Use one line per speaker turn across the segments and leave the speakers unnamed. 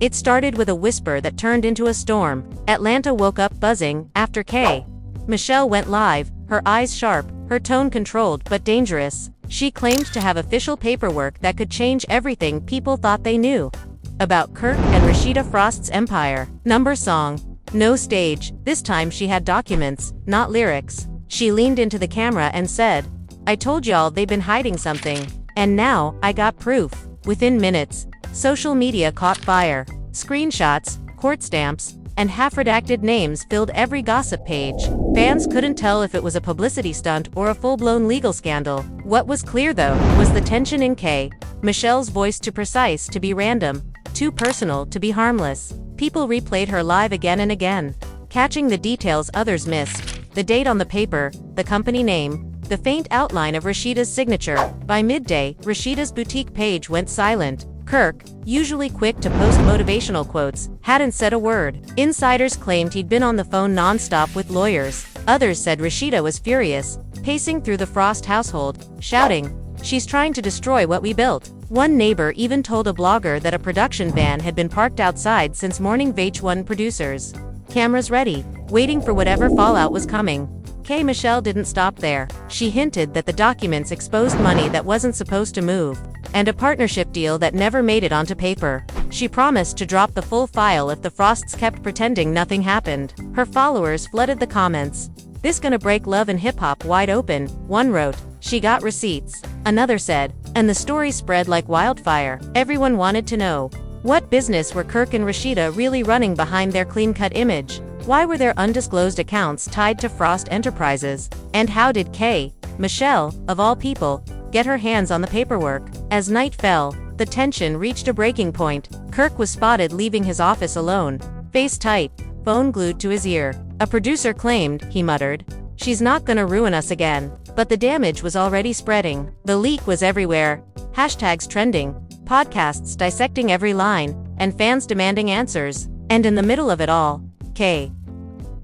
It started with a whisper that turned into a storm. Atlanta woke up buzzing after K. Michelle went live, her eyes sharp, her tone controlled but dangerous. She claimed to have official paperwork that could change everything people thought they knew about Kirk and Rasheeda Frost's empire. Number song. No stage. This time she had documents, not lyrics. She leaned into the camera and said, "I told y'all they've been hiding something. And now, I got proof." Within minutes, social media caught fire. Screenshots, court stamps, and half-redacted names filled every gossip page. Fans couldn't tell if it was a publicity stunt or a full-blown legal scandal. What was clear, though, was the tension in K. Michelle's voice too precise to be random, too personal to be harmless. People replayed her live again and again, catching the details others missed. The date on the paper, the company name, the faint outline of Rasheeda's signature. By midday, Rasheeda's boutique page went silent. Kirk, usually quick to post motivational quotes, hadn't said a word. Insiders claimed he'd been on the phone non-stop with lawyers. Others said Rasheeda was furious, pacing through the Frost household, shouting, "She's trying to destroy what we built." One neighbor even told a blogger that a production van had been parked outside since morning. VH1 producers. Cameras ready, waiting for whatever fallout was coming. K. Michelle didn't stop there. She hinted that the documents exposed money that wasn't supposed to move, and a partnership deal that never made it onto paper. She promised to drop the full file if the Frosts kept pretending nothing happened. Her followers flooded the comments. "This gonna break love and hip-hop wide open," one wrote. "She got receipts," another said, and the story spread like wildfire. Everyone wanted to know, what business were Kirk and Rasheeda really running behind their clean-cut image? Why were their undisclosed accounts tied to Frost Enterprises? And how did K. Michelle, of all people, get her hands on the paperwork? As night fell, the tension reached a breaking point. Kirk was spotted leaving his office alone, face tight, phone glued to his ear. A producer claimed, he muttered, "She's not gonna ruin us again." But the damage was already spreading. The leak was everywhere. Hashtags trending, podcasts dissecting every line, and fans demanding answers. And in the middle of it all, K.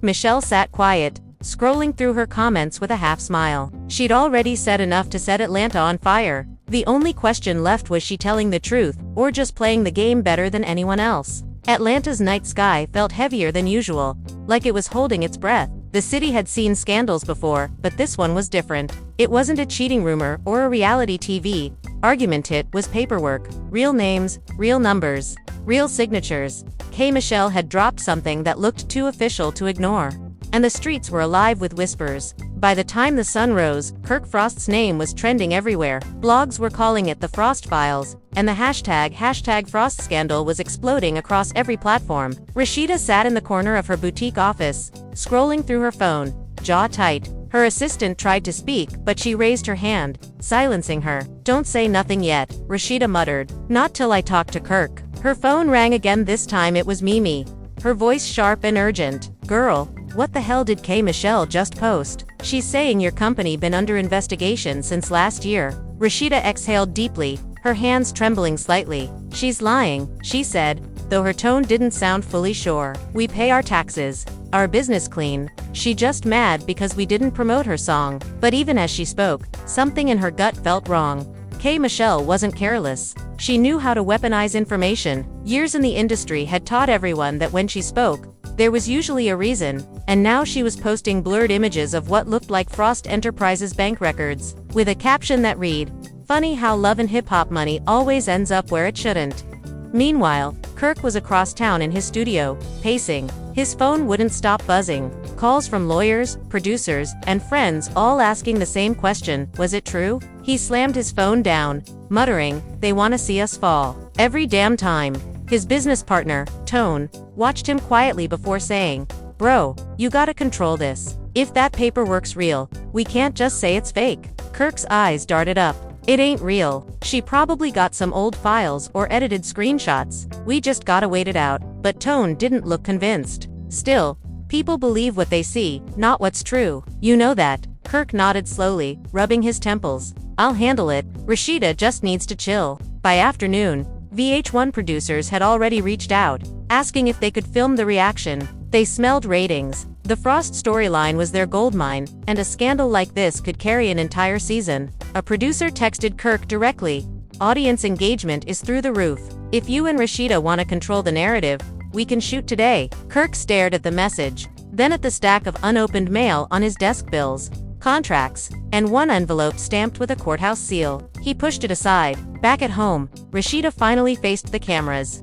Michelle sat quiet, scrolling through her comments with a half-smile. She'd already said enough to set Atlanta on fire. The only question left was she telling the truth, or just playing the game better than anyone else? Atlanta's night sky felt heavier than usual, like it was holding its breath. The city had seen scandals before, but this one was different. It wasn't a cheating rumor or a reality TV argument, it was paperwork. Real names, real numbers, real signatures. K. Michelle had dropped something that looked too official to ignore. And the streets were alive with whispers. By the time the sun rose, Kirk Frost's name was trending everywhere. Blogs were calling it the Frost Files, and the hashtag Frost Scandal was exploding across every platform. Rasheeda sat in the corner of her boutique office, scrolling through her phone, jaw tight. Her assistant tried to speak, but she raised her hand, silencing her. "Don't say nothing yet," Rasheeda muttered. "Not till I talk to Kirk." Her phone rang again. This time it was Mimi, her voice sharp and urgent. "Girl, what the hell did K. Michelle just post? She's saying your company been under investigation since last year." Rasheeda exhaled deeply, her hands trembling slightly. "She's lying," she said, though her tone didn't sound fully sure. "We pay our taxes, our business clean. She just mad because we didn't promote her song." But even as she spoke, something in her gut felt wrong. K. Michelle wasn't careless. She knew how to weaponize information. Years in the industry had taught everyone that when she spoke, there was usually a reason, and now she was posting blurred images of what looked like Frost Enterprises bank records, with a caption that read, "Funny how love and hip-hop money always ends up where it shouldn't." Meanwhile, Kirk was across town in his studio, pacing. His phone wouldn't stop buzzing. Calls from lawyers, producers, and friends all asking the same question, was it true? He slammed his phone down, muttering, "They wanna see us fall. Every damn time." His business partner, Tone, watched him quietly before saying, "Bro, you gotta control this. If that paperwork's real, we can't just say it's fake." Kirk's eyes darted up. "It ain't real. She probably got some old files or edited screenshots. We just gotta wait it out." But Tone didn't look convinced. "Still, people believe what they see, not what's true. You know that." Kirk nodded slowly, rubbing his temples. "I'll handle it. Rasheeda just needs to chill." By afternoon, VH1 producers had already reached out, asking if they could film the reaction. They smelled ratings. The Frost storyline was their goldmine, and a scandal like this could carry an entire season. A producer texted Kirk directly, "Audience engagement is through the roof. If you and Rasheeda want to control the narrative, we can shoot today. Kirk stared at the message, then at the stack of unopened mail on his desk: bills, contracts, and one envelope stamped with a courthouse seal. He pushed it aside. Back at home, Rasheeda finally faced the cameras.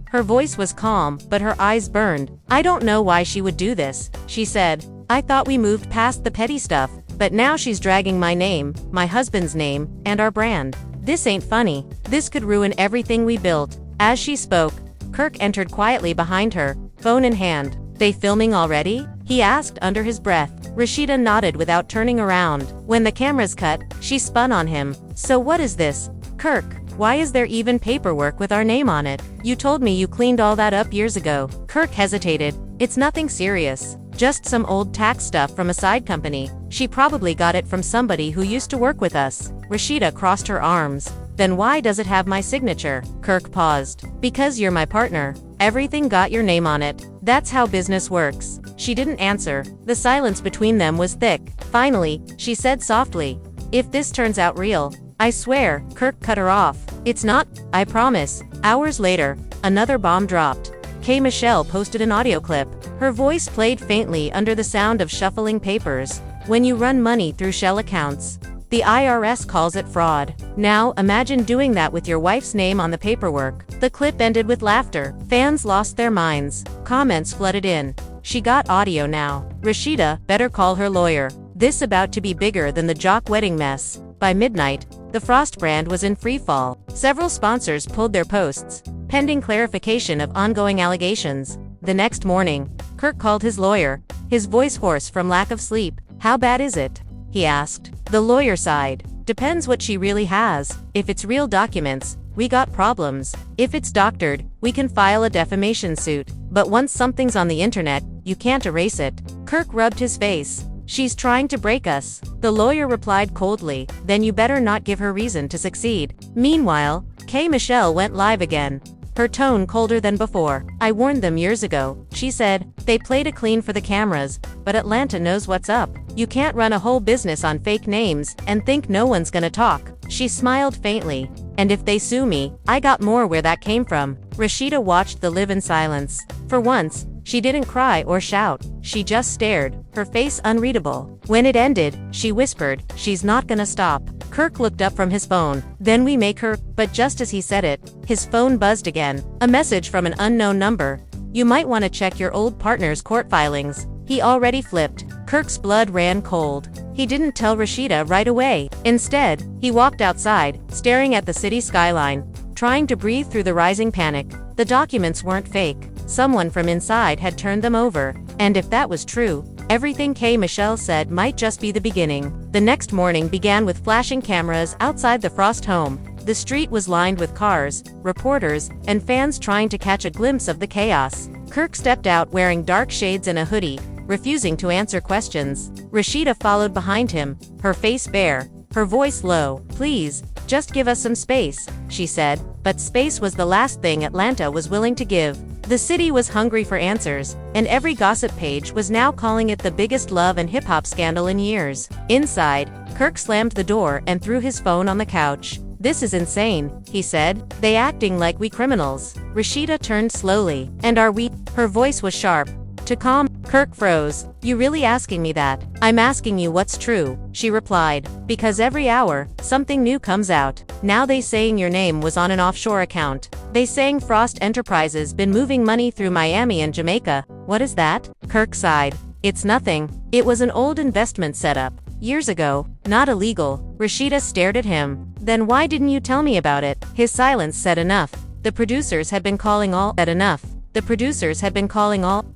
Her voice was calm, but her eyes burned. "I don't know why she would do this," she said. "I thought we moved past the petty stuff, but now she's dragging my name, my husband's name, and our brand. This ain't funny. This could ruin everything we built." As she spoke, Kirk entered quietly behind her, phone in hand. "They filming already?" he asked under his breath. Rasheeda nodded without turning around. When the cameras cut, she spun on him. "So what is this, Kirk? Why is there even paperwork with our name on it? You told me you cleaned all that up years ago." Kirk hesitated. "It's nothing serious. Just some old tax stuff from a side company. She probably got it from somebody who used to work with us." Rasheeda crossed her arms. "Then why does it have my signature?" Kirk paused. "Because you're my partner. Everything got your name on it. That's how business works." She didn't answer. The silence between them was thick. Finally, she said softly, "If this turns out real, I swear." Kirk cut her off. "It's not, I promise." Hours later, another bomb dropped. K. Michelle posted an audio clip. Her voice played faintly under the sound of shuffling papers. "When you run money through shell accounts, the IRS calls it fraud. Now, imagine doing that with your wife's name on the paperwork." The clip ended with laughter. Fans lost their minds. Comments flooded in. "She got audio now. Rasheeda better call her lawyer. This about to be bigger than the Jock wedding mess." By midnight, the Frost brand was in freefall. Several sponsors pulled their posts, pending clarification of ongoing allegations. The next morning, Kirk called his lawyer, his voice hoarse from lack of sleep. "How bad is it?" he asked. The lawyer sighed. "Depends what she really has. If it's real documents, we got problems. If it's doctored, we can file a defamation suit. But once something's on the internet, you can't erase it." Kirk rubbed his face. "She's trying to break us." The lawyer replied coldly. "Then you better not give her reason to succeed." Meanwhile, K. Michelle went live again, her tone colder than before. "I warned them years ago," she said. "They played it clean for the cameras, but Atlanta knows what's up. You can't run a whole business on fake names and think no one's gonna talk." She smiled faintly. "And if they sue me, I got more where that came from." Rasheeda watched the live in silence. For once, she didn't cry or shout. She just stared, her face unreadable. When it ended, she whispered, "She's not gonna stop." Kirk looked up from his phone. "Then we make her," but just as he said it, his phone buzzed again. A message from an unknown number. "You might want to check your old partner's court filings." He already flipped. Kirk's blood ran cold. He didn't tell Rasheeda right away. Instead, he walked outside, staring at the city skyline, trying to breathe through the rising panic. The documents weren't fake. Someone from inside had turned them over. And if that was true, everything K. Michelle said might just be the beginning. The next morning began with flashing cameras outside the Frost home. The street was lined with cars, reporters, and fans trying to catch a glimpse of the chaos. Kirk stepped out wearing dark shades and a hoodie, refusing to answer questions. Rasheeda followed behind him, her face bare, her voice low. "Please, just give us some space," she said. But space was the last thing Atlanta was willing to give. The city was hungry for answers, and every gossip page was now calling it the biggest love and hip-hop scandal in years. Inside, Kirk slammed the door and threw his phone on the couch. "This is insane," he said. "They acting like we criminals." Rasheeda turned slowly. "And are we?" Her voice was sharp. To calm, Kirk froze. "You really asking me that?" "I'm asking you what's true," she replied. "Because every hour, something new comes out. Now they saying your name was on an offshore account. They saying Frost Enterprises been moving money through Miami and Jamaica." "What is that?" Kirk sighed. "It's nothing. It was an old investment setup. Years ago. Not illegal." Rasheeda stared at him. "Then why didn't you tell me about it?" His silence said enough. The producers had been calling all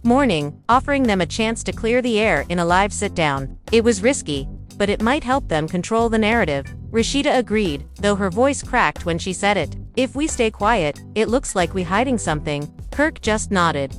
morning, offering them a chance to clear the air in a live sit-down. It was risky, but it might help them control the narrative. Rasheeda agreed, though her voice cracked when she said it. "If we stay quiet, it looks like we hiding something." Kirk just nodded.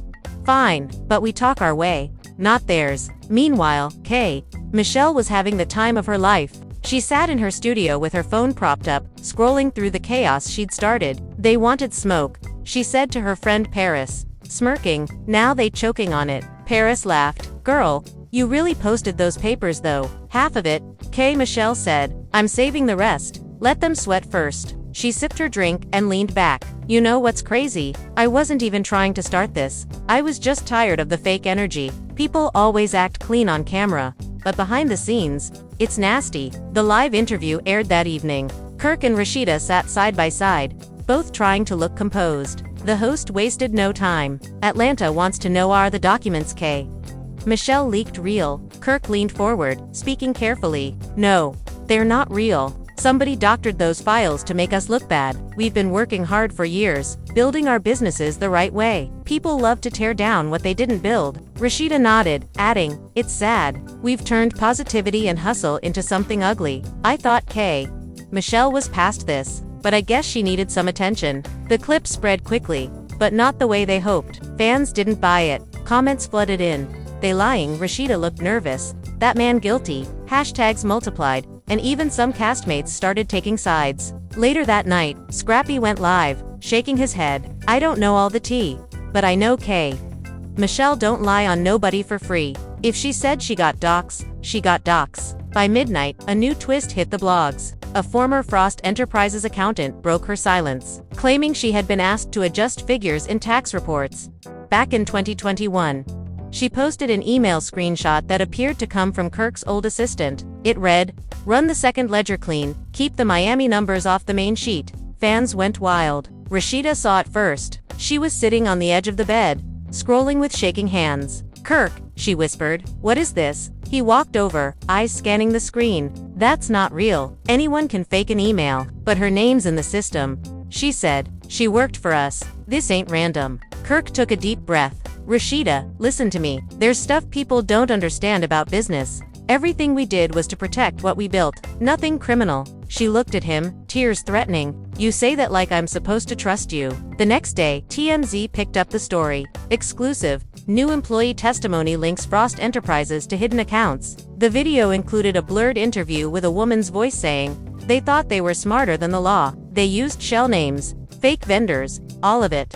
"Fine, but we talk our way, not theirs." Meanwhile, K. Michelle was having the time of her life. She sat in her studio with her phone propped up, scrolling through the chaos she'd started. "They wanted smoke," she said to her friend Paris, smirking. "Now they choking on it." Paris laughed. "Girl, you really posted those papers though." "Half of it," K. Michelle said. "I'm saving the rest. Let them sweat first." She sipped her drink and leaned back. You know what's crazy? I wasn't even trying to start this. I was just tired of the fake energy. People always act clean on camera, but behind the scenes, it's nasty. The live interview aired that evening. Kirk and Rasheeda sat side by side, both trying to look composed. The host wasted no time. Atlanta wants to know, are the documents K? Michelle leaked real? Kirk leaned forward, speaking carefully. No, they're not real. Somebody doctored those files to make us look bad. We've been working hard for years, building our businesses the right way. People love to tear down what they didn't build. Rasheeda nodded, adding, it's sad. We've turned positivity and hustle into something ugly. I thought K. Michelle was past this, but I guess she needed some attention. The clip spread quickly, but not the way they hoped. Fans didn't buy it. Comments flooded in. They lying? Rasheeda looked nervous. That man guilty. Hashtags multiplied, and even some castmates started taking sides. Later that night, Scrappy went live, shaking his head. I don't know all the tea, but I know K. Michelle don't lie on nobody for free. If she said she got docs, she got docs. By midnight, a new twist hit the blogs. A former Frost Enterprises accountant broke her silence, claiming she had been asked to adjust figures in tax reports. Back in 2021, she posted an email screenshot that appeared to come from Kirk's old assistant. It read, "Run the second ledger clean, keep the Miami numbers off the main sheet." Fans went wild. Rasheeda saw it first. She was sitting on the edge of the bed, scrolling with shaking hands. "Kirk," she whispered, "what is this?" He walked over, eyes scanning the screen. "That's not real. Anyone can fake an email, but her name's in the system," she said. "She worked for us. This ain't random." Kirk took a deep breath. "Rasheeda, listen to me. There's stuff people don't understand about business. Everything we did was to protect what we built. Nothing criminal." She looked at him, tears threatening. "You say that like I'm supposed to trust you." The next day, TMZ picked up the story. Exclusive. New employee testimony links Frost Enterprises to hidden accounts. The video included a blurred interview with a woman's voice saying, "They thought they were smarter than the law. They used shell names, fake vendors, all of it."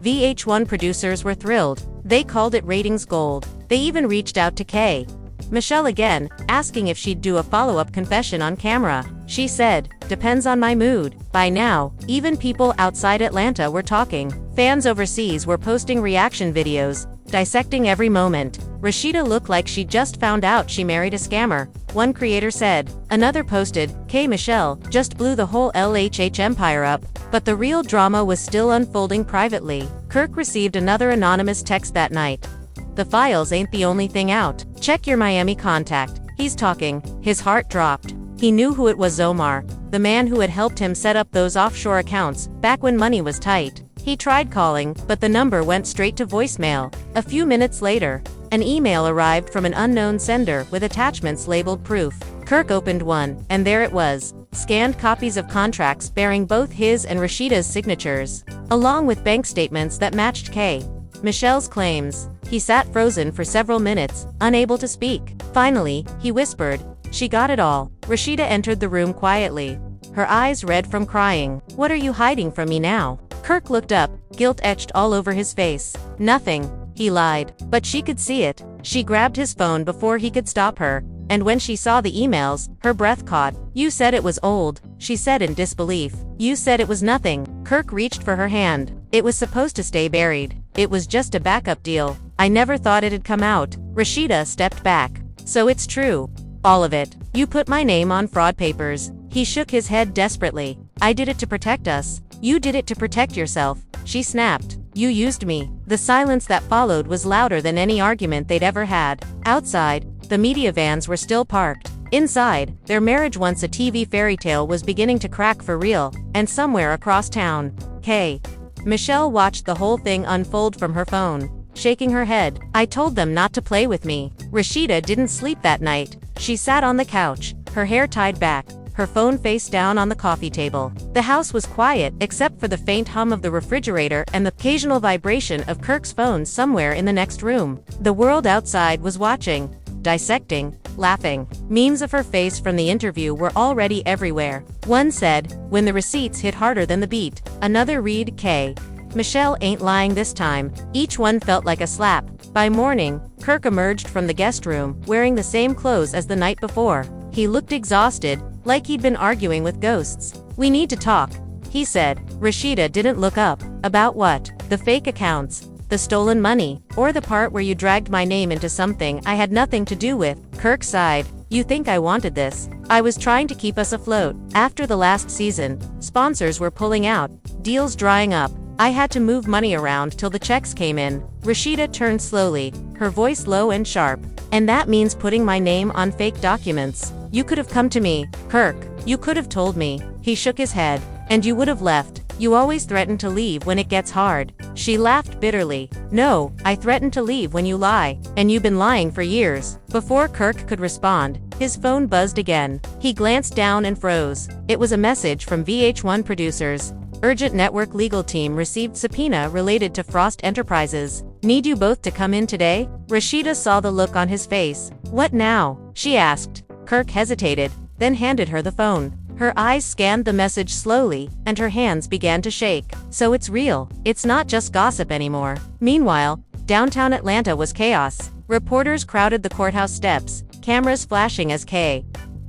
VH1 producers were thrilled. They called it ratings gold. They even reached out to K. Michelle again, asking if she'd do a follow-up confession on camera. She said, "Depends on my mood." By now, even people outside Atlanta were talking. Fans overseas were posting reaction videos, dissecting every moment. Rasheeda looked like she just found out she married a scammer, one creator said. Another posted, "K. Michelle just blew the whole LHH empire up." But the real drama was still unfolding privately. Kirk received another anonymous text that night. "The files ain't the only thing out. Check your Miami contact. He's talking." His heart dropped. He knew who it was: Omar, the man who had helped him set up those offshore accounts back when money was tight. He tried calling, but the number went straight to voicemail. A few minutes later, an email arrived from an unknown sender with attachments labeled proof. Kirk opened one, and there it was. Scanned copies of contracts bearing both his and Rasheeda's signatures, along with bank statements that matched K. Michelle's claims. He sat frozen for several minutes, unable to speak. Finally, he whispered, "She got it all." Rasheeda entered the room quietly, her eyes red from crying. "What are you hiding from me now?" Kirk looked up, guilt etched all over his face. "Nothing," he lied. But she could see it. She grabbed his phone before he could stop her, and when she saw the emails, her breath caught. "You said it was old," she said in disbelief. "You said it was nothing." Kirk reached for her hand. "It was supposed to stay buried. It was just a backup deal. I never thought it'd come out." Rasheeda stepped back. "So it's true. All of it. You put my name on fraud papers." He shook his head desperately. "I did it to protect us." "You did it to protect yourself," she snapped. "You used me." The silence that followed was louder than any argument they'd ever had. Outside, the media vans were still parked. Inside, their marriage, once a TV fairy tale, was beginning to crack for real, and somewhere across town, K. Michelle watched the whole thing unfold from her phone, shaking her head. "I told them not to play with me." Rasheeda didn't sleep that night. She sat on the couch, her hair tied back, her phone face down on the coffee table. The house was quiet, except for the faint hum of the refrigerator and the occasional vibration of Kirk's phone somewhere in the next room. The world outside was watching, dissecting, laughing. Memes of her face from the interview were already everywhere. One said, "When the receipts hit harder than the beat." Another read, "K. Michelle ain't lying this time." Each one felt like a slap. By morning, Kirk emerged from the guest room, wearing the same clothes as the night before. He looked exhausted, like he'd been arguing with ghosts. "We need to talk," he said. Rasheeda didn't look up. About what? The fake accounts? The stolen money? Or the part where you dragged my name into something I had nothing to do with? Kirk sighed. You think I wanted this? I was trying to keep us afloat. After the last season, sponsors were pulling out, deals drying up. I had to move money around till the checks came in. Rasheeda turned slowly, her voice low and sharp. And that means putting my name on fake documents. You could have come to me, Kirk. You could have told me. He shook his head. And you would have left. You always threaten to leave when it gets hard. She laughed bitterly. No, I threaten to leave when you lie. And you've been lying for years. Before Kirk could respond, his phone buzzed again. He glanced down and froze. It was a message from VH1 producers. Urgent network legal team received subpoena related to Frost Enterprises. Need you both to come in today? Rasheeda saw the look on his face. What now? She asked. Kirk hesitated, then handed her the phone. Her eyes scanned the message slowly, and her hands began to shake. So it's real. It's not just gossip anymore. Meanwhile, downtown Atlanta was chaos. Reporters crowded the courthouse steps, cameras flashing as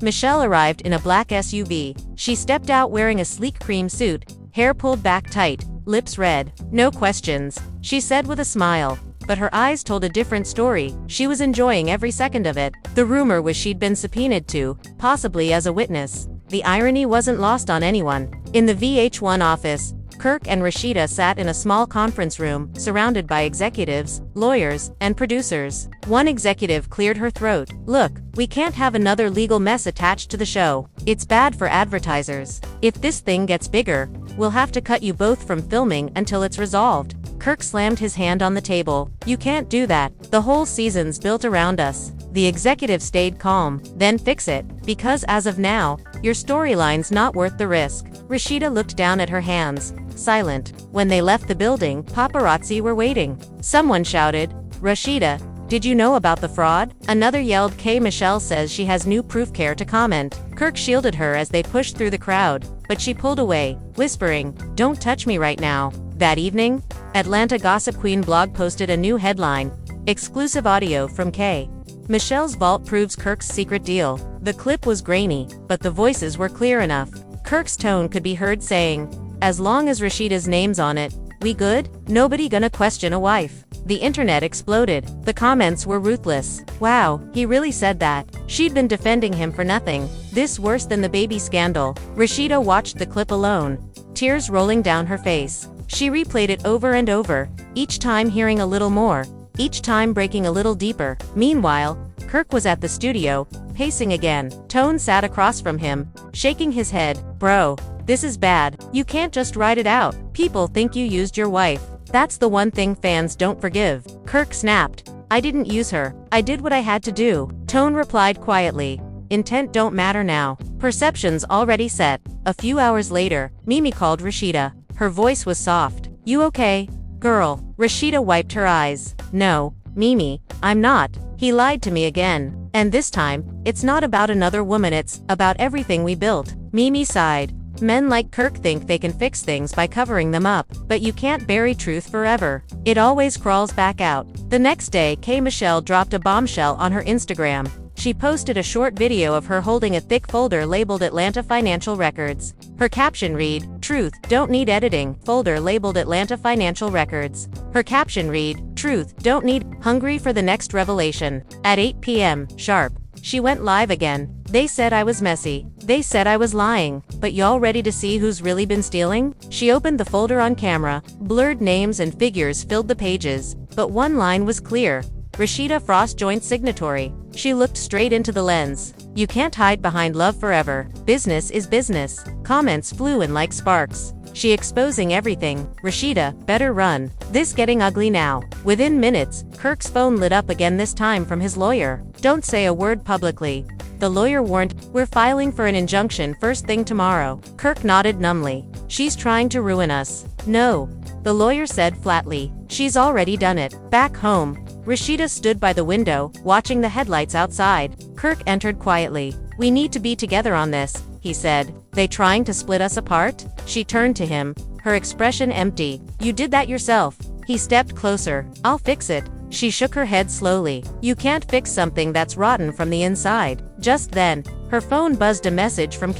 Michelle arrived in a black SUV. She stepped out wearing a sleek cream suit, hair pulled back tight, lips red. No questions, she said with a smile. But her eyes told a different story. She was enjoying every second of it. The rumor was she'd been subpoenaed to, possibly as a witness. The irony wasn't lost on anyone. In the VH1 office, Kirk and Rasheeda sat in a small conference room, surrounded by executives, lawyers, and producers. One executive cleared her throat. Look, we can't have another legal mess attached to the show. It's bad for advertisers. If this thing gets bigger, we'll have to cut you both from filming until it's resolved. Kirk slammed his hand on the table. You can't do that. The whole season's built around us. The executive stayed calm. Then fix it. Because as of now, your storyline's not worth the risk. Rasheeda looked down at her hands, silent. When they left the building, paparazzi were waiting. Someone shouted, Rasheeda, did you know about the fraud? Another yelled, Michelle says she has new proof. Care to comment? Kirk shielded her as they pushed through the crowd, but she pulled away, whispering, don't touch me right now. That evening, Atlanta Gossip Queen blog posted a new headline, exclusive audio from Michelle's vault proves Kirk's secret deal. The clip was grainy, but the voices were clear enough. Kirk's tone could be heard saying, as long as Rasheeda's name's on it, we good? Nobody gonna question a wife. The internet exploded. The comments were ruthless. Wow, he really said that. She'd been defending him for nothing. This worse than the baby scandal. Rasheeda watched the clip alone, tears rolling down her face. She replayed it over and over, each time hearing a little more, each time breaking a little deeper. Meanwhile, Kirk was at the studio, pacing again. Tone sat across from him, shaking his head. Bro, this is bad. You can't just write it out. People think you used your wife. That's the one thing fans don't forgive. Kirk snapped. I didn't use her. I did what I had to do. Tone replied quietly. Intent don't matter now. Perception's already set. A few hours later, Mimi called Rasheeda. Her voice was soft. You okay, girl? Rasheeda wiped her eyes. No, Mimi, I'm not. He lied to me again. And this time, it's not about another woman, it's about everything we built. Mimi sighed. Men like Kirk think they can fix things by covering them up, but you can't bury truth forever. It always crawls back out. The next day, Michelle dropped a bombshell on her Instagram. She posted a short video of her holding a thick folder labeled Atlanta Financial Records. Her caption read, Truth, don't need editing, folder labeled Atlanta Financial Records. Her caption read, Truth, don't need, hungry for the next revelation. At 8 p.m. sharp, she went live again. They said I was messy. They said I was lying. But y'all ready to see who's really been stealing? She opened the folder on camera. Blurred names and figures filled the pages. But one line was clear. Rasheeda Frost joint signatory. She looked straight into the lens. You can't hide behind love forever. Business is business. Comments flew in like sparks. She exposing everything. Rasheeda, better run. This getting ugly now. Within minutes, Kirk's phone lit up again, this time from his lawyer. Don't say a word publicly. The lawyer warned, we're filing for an injunction first thing tomorrow. Kirk nodded numbly. She's trying to ruin us. No. The lawyer said flatly. She's already done it. Back home, Rasheeda stood by the window, watching the headlights outside. Kirk entered quietly. We need to be together on this, he said. They trying to split us apart? She turned to him, her expression empty. You did that yourself. He stepped closer. I'll fix it. She shook her head slowly. You can't fix something that's rotten from the inside. Just then, her phone buzzed a message from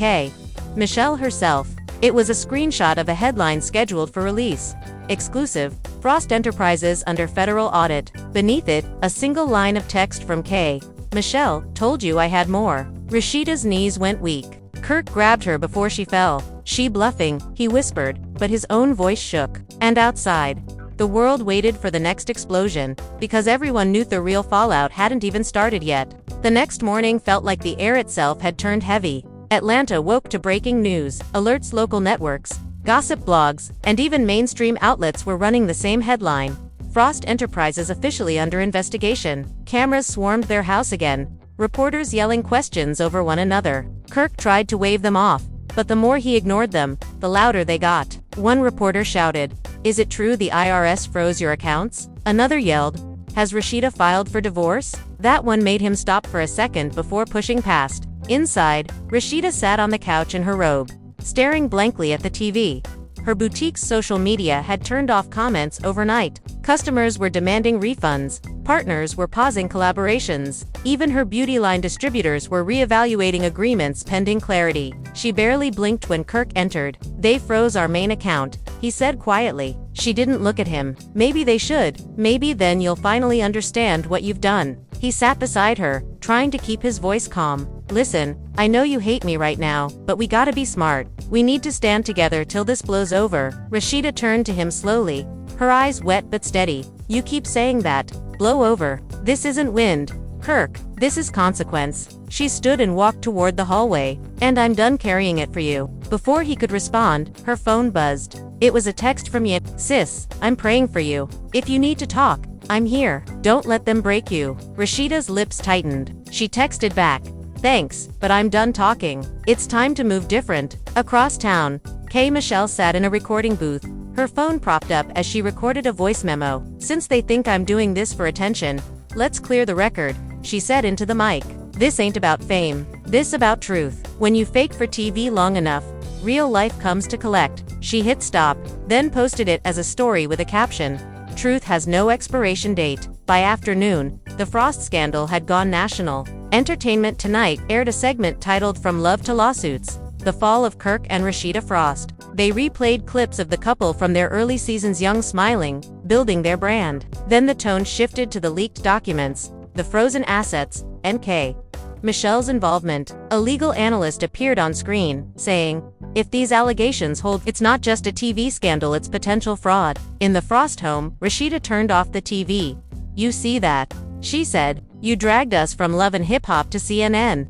Michelle herself. It was a screenshot of a headline scheduled for release. Exclusive, Frost Enterprises under federal audit. Beneath it, a single line of text from K. Michelle, told you I had more. Rasheeda's knees went weak. Kirk grabbed her before she fell. She bluffing, he whispered, but his own voice shook. And outside, the world waited for the next explosion, because everyone knew the real fallout hadn't even started yet. The next morning felt like the air itself had turned heavy. Atlanta woke to breaking news, alerts, local networks, gossip blogs, and even mainstream outlets were running the same headline. Frost Enterprises officially under investigation. Cameras swarmed their house again, reporters yelling questions over one another. Kirk tried to wave them off, but the more he ignored them, the louder they got. One reporter shouted, "Is it true the IRS froze your accounts?" Another yelled, "Has Rasheeda filed for divorce?" That one made him stop for a second before pushing past. Inside, Rasheeda sat on the couch in her robe, staring blankly at the TV. Her boutique's social media had turned off comments overnight. Customers were demanding refunds, partners were pausing collaborations, even her beauty line distributors were re-evaluating agreements pending clarity. She barely blinked when Kirk entered. "They froze our main account," he said quietly. She didn't look at him. "Maybe they should. Maybe then you'll finally understand what you've done." He sat beside her, trying to keep his voice calm. "Listen, I know you hate me right now, but we gotta be smart. We need to stand together till this blows over." Rasheeda turned to him slowly, her eyes wet but steady. "You keep saying that. Blow over. This isn't wind, Kirk. This is consequence." She stood and walked toward the hallway. "And I'm done carrying it for you." Before he could respond, her phone buzzed. It was a text from Yin. "Sis, I'm praying for you. If you need to talk, I'm here. Don't let them break you." Rasheeda's lips tightened. She texted back, "Thanks, but I'm done talking. It's time to move different." Across town, K. Michelle sat in a recording booth, her phone propped up as she recorded a voice memo. "Since they think I'm doing this for attention, let's clear the record," she said into the mic. "This ain't about fame. This about truth. When you fake for TV long enough, real life comes to collect." She hit stop, then posted it as a story with a caption, "Truth has no expiration date." By afternoon, the Frost scandal had gone national. Entertainment Tonight aired a segment titled From Love to Lawsuits, The Fall of Kirk and Rasheeda Frost. They replayed clips of the couple from their early seasons, young, smiling, building their brand. Then the tone shifted to the leaked documents, the frozen assets, and K. Michelle's involvement. A legal analyst appeared on screen, saying, "If these allegations hold, it's not just a TV scandal, it's potential fraud." In the Frost home, Rasheeda turned off the TV. "You see that?" she said. "You dragged us from Love and Hip Hop to CNN."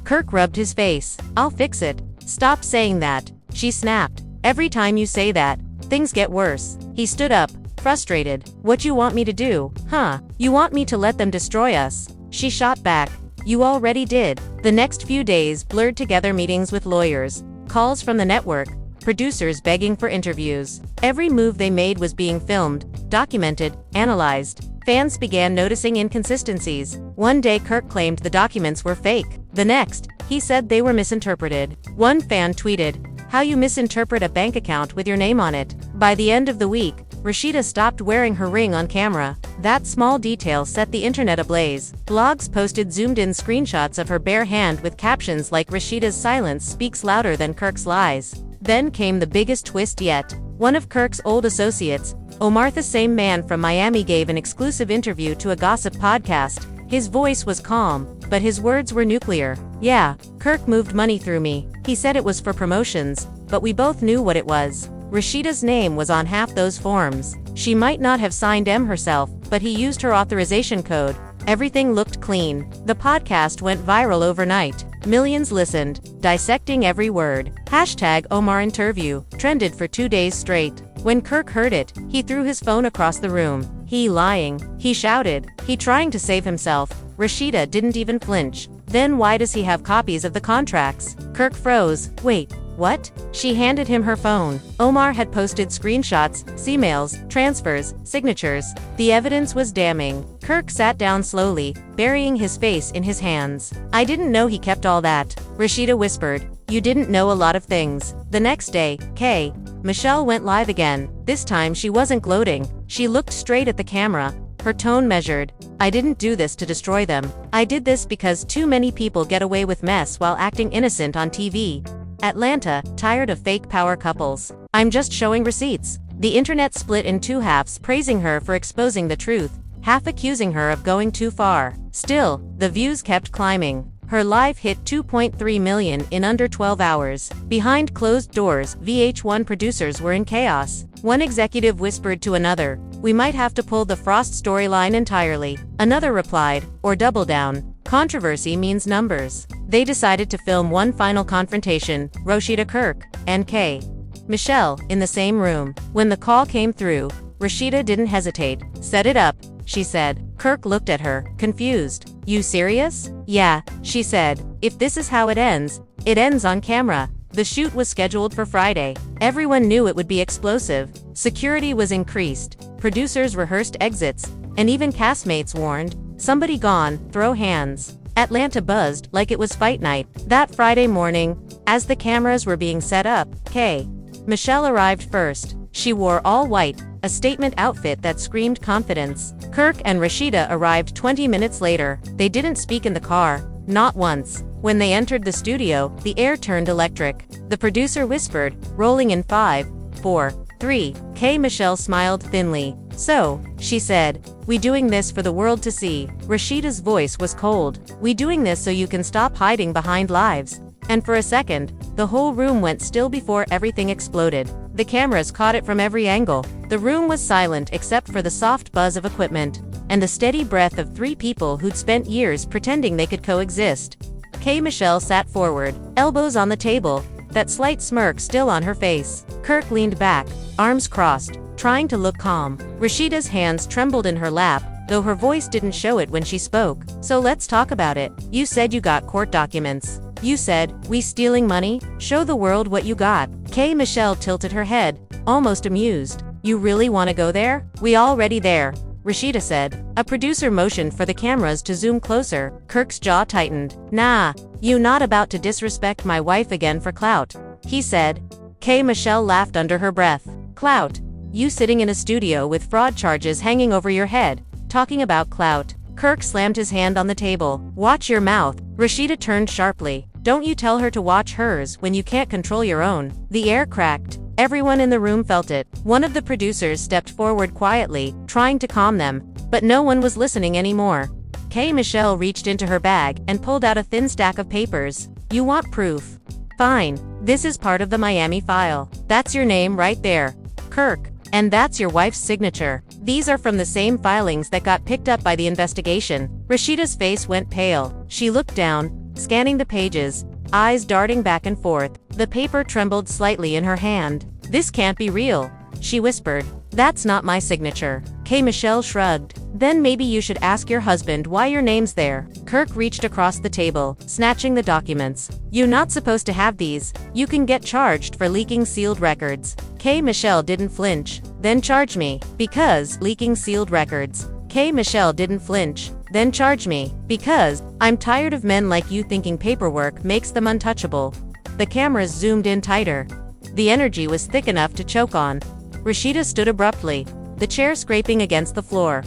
Kirk rubbed his face. "I'll fix it." "Stop saying that," she snapped. "Every time you say that, things get worse." He stood up, frustrated. "What you want me to do, huh? You want me to let them destroy us?" She shot back. "You already did." The next few days blurred together, meetings with lawyers, calls from the network, producers begging for interviews. Every move they made was being filmed, documented, analyzed. Fans began noticing inconsistencies. One day Kirk claimed the documents were fake. The next, he said they were misinterpreted. One fan tweeted, "How you misinterpret a bank account with your name on it?" By the end of the week, Rasheeda stopped wearing her ring on camera. That small detail set the internet ablaze. Blogs posted zoomed-in screenshots of her bare hand with captions like, "Rasheeda's silence speaks louder than Kirk's lies." Then came the biggest twist yet. One of Kirk's old associates, Omar, the same man from Miami, gave an exclusive interview to a gossip podcast. His voice was calm, but his words were nuclear. "Yeah, Kirk moved money through me. He said it was for promotions, but we both knew what it was. Rasheeda's name was on half those forms. She might not have signed them herself, but he used her authorization code. Everything looked clean." The podcast went viral overnight. Millions listened, dissecting every word. #OmarInterview trended for 2 days straight. When Kirk heard it, he threw his phone across the room. "He lying," he shouted. "He trying to save himself." Rasheeda didn't even flinch. "Then why does he have copies of the contracts?" Kirk froze. "Wait, what?" She handed him her phone. Omar had posted screenshots, emails, transfers, signatures. The evidence was damning. Kirk sat down slowly, burying his face in his hands. "I didn't know he kept all that," Rasheeda whispered. "You didn't know a lot of things." The next day, K. Michelle went live again. This time she wasn't gloating. She looked straight at the camera, her tone measured. "I didn't do this to destroy them. I did this because too many people get away with mess while acting innocent on TV. Atlanta, tired of fake power couples. I'm just showing receipts. The internet split in two halves, praising her for exposing the truth, half accusing her of going too far. Still, the views kept climbing. Her live hit 2.3 million in under 12 hours. Behind closed doors, VH1 producers were in chaos. One executive whispered to another, "We might have to pull the Frost storyline entirely." Another replied, "Or double down. Controversy means numbers." They decided to film one final confrontation, Rasheeda, Kirk, and K. Michelle, in the same room. When the call came through, Rasheeda didn't hesitate. "Set it up," she said. Kirk looked at her, confused. "You serious?" "Yeah," she said. "If this is how it ends on camera." The shoot was scheduled for Friday. Everyone knew it would be explosive. Security was increased. Producers rehearsed exits, and even castmates warned, "Somebody gone, throw hands." Atlanta buzzed like it was fight night. That Friday morning, as the cameras were being set up, K. Michelle arrived first. She wore all white, a statement outfit that screamed confidence. Kirk and Rasheeda arrived 20 minutes later. They didn't speak in the car, not once. When they entered the studio, the air turned electric. The producer whispered, "Rolling in 5, 4, 3. K. Michelle smiled thinly. "So," she said, "we doing this for the world to see." Rasheeda's voice was cold. "We doing this so you can stop hiding behind lives." And for a second, the whole room went still before everything exploded. The cameras caught it from every angle. The room was silent except for the soft buzz of equipment, and the steady breath of three people who'd spent years pretending they could coexist. K. Michelle sat forward, elbows on the table, that slight smirk still on her face. Kirk leaned back, arms crossed, trying to look calm. Rasheeda's hands trembled in her lap, though her voice didn't show it when she spoke. "So let's talk about it. You said you got court documents. You said, we stealing money? Show the world what you got." K. Michelle tilted her head, almost amused. "You really want to go there?" "We already there," Rasheeda said. A producer motioned for the cameras to zoom closer. Kirk's jaw tightened. "Nah, you not about to disrespect my wife again for clout," he said. K. Michelle laughed under her breath. "Clout? You sitting in a studio with fraud charges hanging over your head, talking about clout." Kirk slammed his hand on the table. "Watch your mouth." Rasheeda turned sharply. "Don't you tell her to watch hers when you can't control your own." The air cracked. Everyone in the room felt it. One of the producers stepped forward quietly, trying to calm them, but no one was listening anymore. K. Michelle reached into her bag and pulled out a thin stack of papers. "You want proof? Fine. This is part of the Miami file. That's your name right there, Kirk. And that's your wife's signature. These are from the same filings that got picked up by the investigation." Rasheeda's face went pale. She looked down, scanning the pages, eyes darting back and forth. The paper trembled slightly in her hand. "This can't be real," she whispered. "That's not my signature." K. Michelle shrugged. "Then maybe you should ask your husband why your name's there." Kirk reached across the table, snatching the documents. "You're not supposed to have these. You can get charged for leaking sealed records." K. Michelle didn't flinch. "Then charge me, because leaking sealed records." K. Michelle didn't flinch. "Then charge me, because I'm tired of men like you thinking paperwork makes them untouchable." The cameras zoomed in tighter. The energy was thick enough to choke on. Rasheeda stood abruptly, the chair scraping against the floor.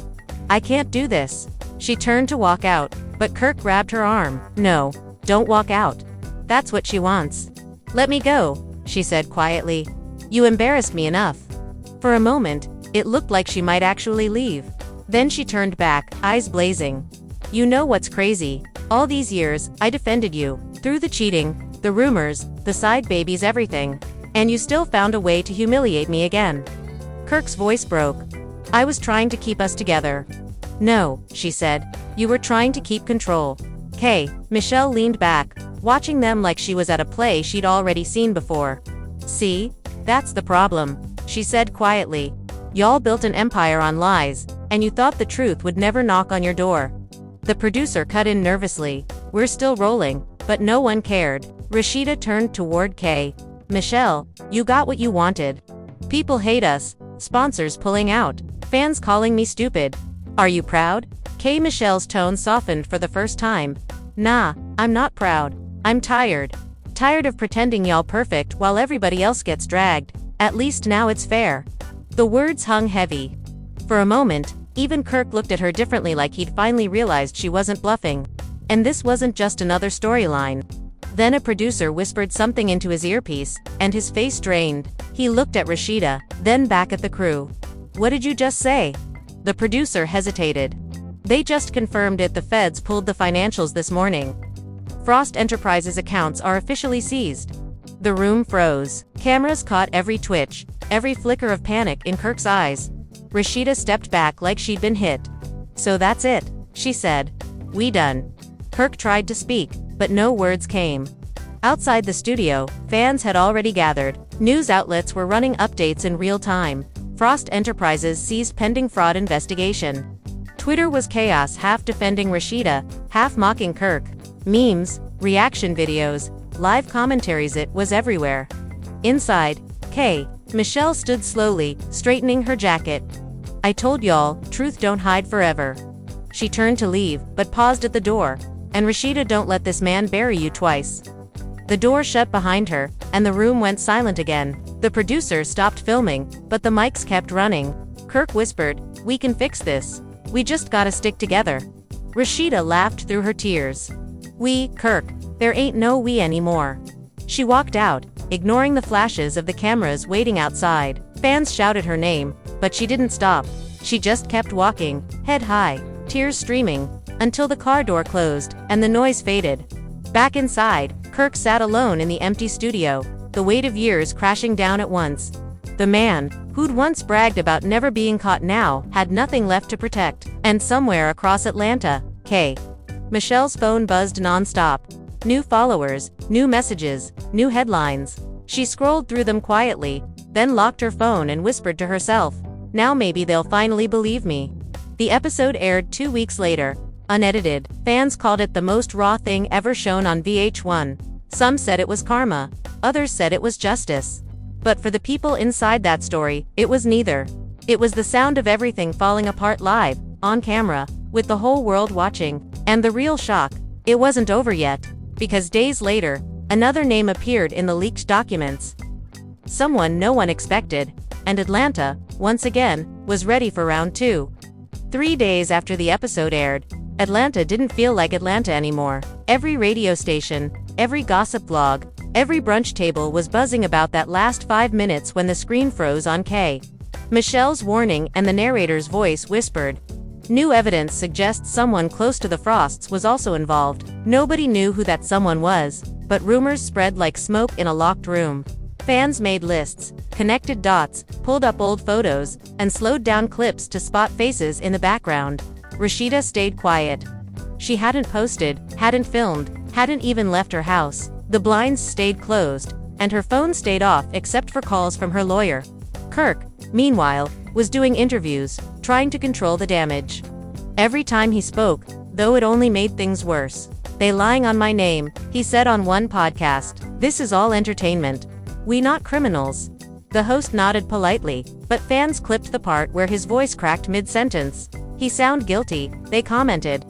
"I can't do this." She turned to walk out, but Kirk grabbed her arm. "No, don't walk out. That's what she wants." "Let me go," she said quietly. "You embarrassed me enough." For a moment, it looked like she might actually leave. Then she turned back, eyes blazing. "You know what's crazy? All these years, I defended you. Through the cheating, the rumors, the side babies, everything. And you still found a way to humiliate me again." Kirk's voice broke. "I was trying to keep us together." "No," she said. "You were trying to keep control." K. Michelle leaned back, watching them like she was at a play she'd already seen before. "See? That's the problem," she said quietly. "Y'all built an empire on lies, and you thought the truth would never knock on your door." The producer cut in nervously. "We're still rolling," but no one cared. Rasheeda turned toward K. "Michelle, you got what you wanted. People hate us, sponsors pulling out, fans calling me stupid. Are you proud?" K. Michelle's tone softened for the first time. "Nah, I'm not proud. I'm tired. Tired of pretending y'all perfect while everybody else gets dragged. At least now it's fair." The words hung heavy. For a moment, even Kirk looked at her differently, like he'd finally realized she wasn't bluffing. And this wasn't just another storyline. Then a producer whispered something into his earpiece, and his face drained. He looked at Rasheeda, then back at the crew. "What did you just say?" The producer hesitated. "They just confirmed it. The feds pulled the financials this morning. Frost Enterprises accounts are officially seized." The room froze. Cameras caught every twitch, every flicker of panic in Kirk's eyes. Rasheeda stepped back like she'd been hit. "So that's it," she said. "We done." Kirk tried to speak, but no words came. Outside the studio, fans had already gathered. News outlets were running updates in real time. Frost Enterprises seized pending fraud investigation. Twitter was chaos, half defending Rasheeda, half mocking Kirk. Memes, reaction videos, live commentaries, it was everywhere. Inside, Michelle stood slowly, straightening her jacket. "I told y'all, truth don't hide forever." She turned to leave, but paused at the door. "And Rasheeda, don't let this man bury you twice." The door shut behind her, and the room went silent again. The producer stopped filming, but the mics kept running. Kirk whispered, "We can fix this. We just gotta stick together." Rasheeda laughed through her tears. "We, Kirk, there ain't no we anymore." She walked out, ignoring the flashes of the cameras waiting outside. Fans shouted her name, but she didn't stop. She just kept walking, head high, tears streaming, until the car door closed, and the noise faded. Back inside, Kirk sat alone in the empty studio, the weight of years crashing down at once. The man, who'd once bragged about never being caught, now had nothing left to protect. And somewhere across Atlanta, Michelle's phone buzzed nonstop. New followers, new messages, new headlines. She scrolled through them quietly, then locked her phone and whispered to herself, "Now maybe they'll finally believe me." The episode aired 2 weeks later, unedited. Fans called it the most raw thing ever shown on VH1. Some said it was karma, others said it was justice. But for the people inside that story, it was neither. It was the sound of everything falling apart live, on camera, with the whole world watching. And the real shock, it wasn't over yet, because days later, another name appeared in the leaked documents. Someone no one expected, and Atlanta, once again, was ready for round 2. 3 days after the episode aired, Atlanta didn't feel like Atlanta anymore. Every radio station, every gossip blog, every brunch table was buzzing about that last 5 minutes when the screen froze on Michelle's warning, and the narrator's voice whispered. New evidence suggests someone close to the Frosts was also involved. Nobody knew who that someone was, but rumors spread like smoke in a locked room. Fans made lists, connected dots, pulled up old photos, and slowed down clips to spot faces in the background. Rasheeda stayed quiet. She hadn't posted, hadn't filmed, hadn't even left her house. The blinds stayed closed, and her phone stayed off except for calls from her lawyer. Kirk, meanwhile, was doing interviews, trying to control the damage. Every time he spoke, though, it only made things worse. "They lying on my name," he said on one podcast. "This is all entertainment. We not criminals." The host nodded politely, but fans clipped the part where his voice cracked mid-sentence. "He sound guilty," they commented.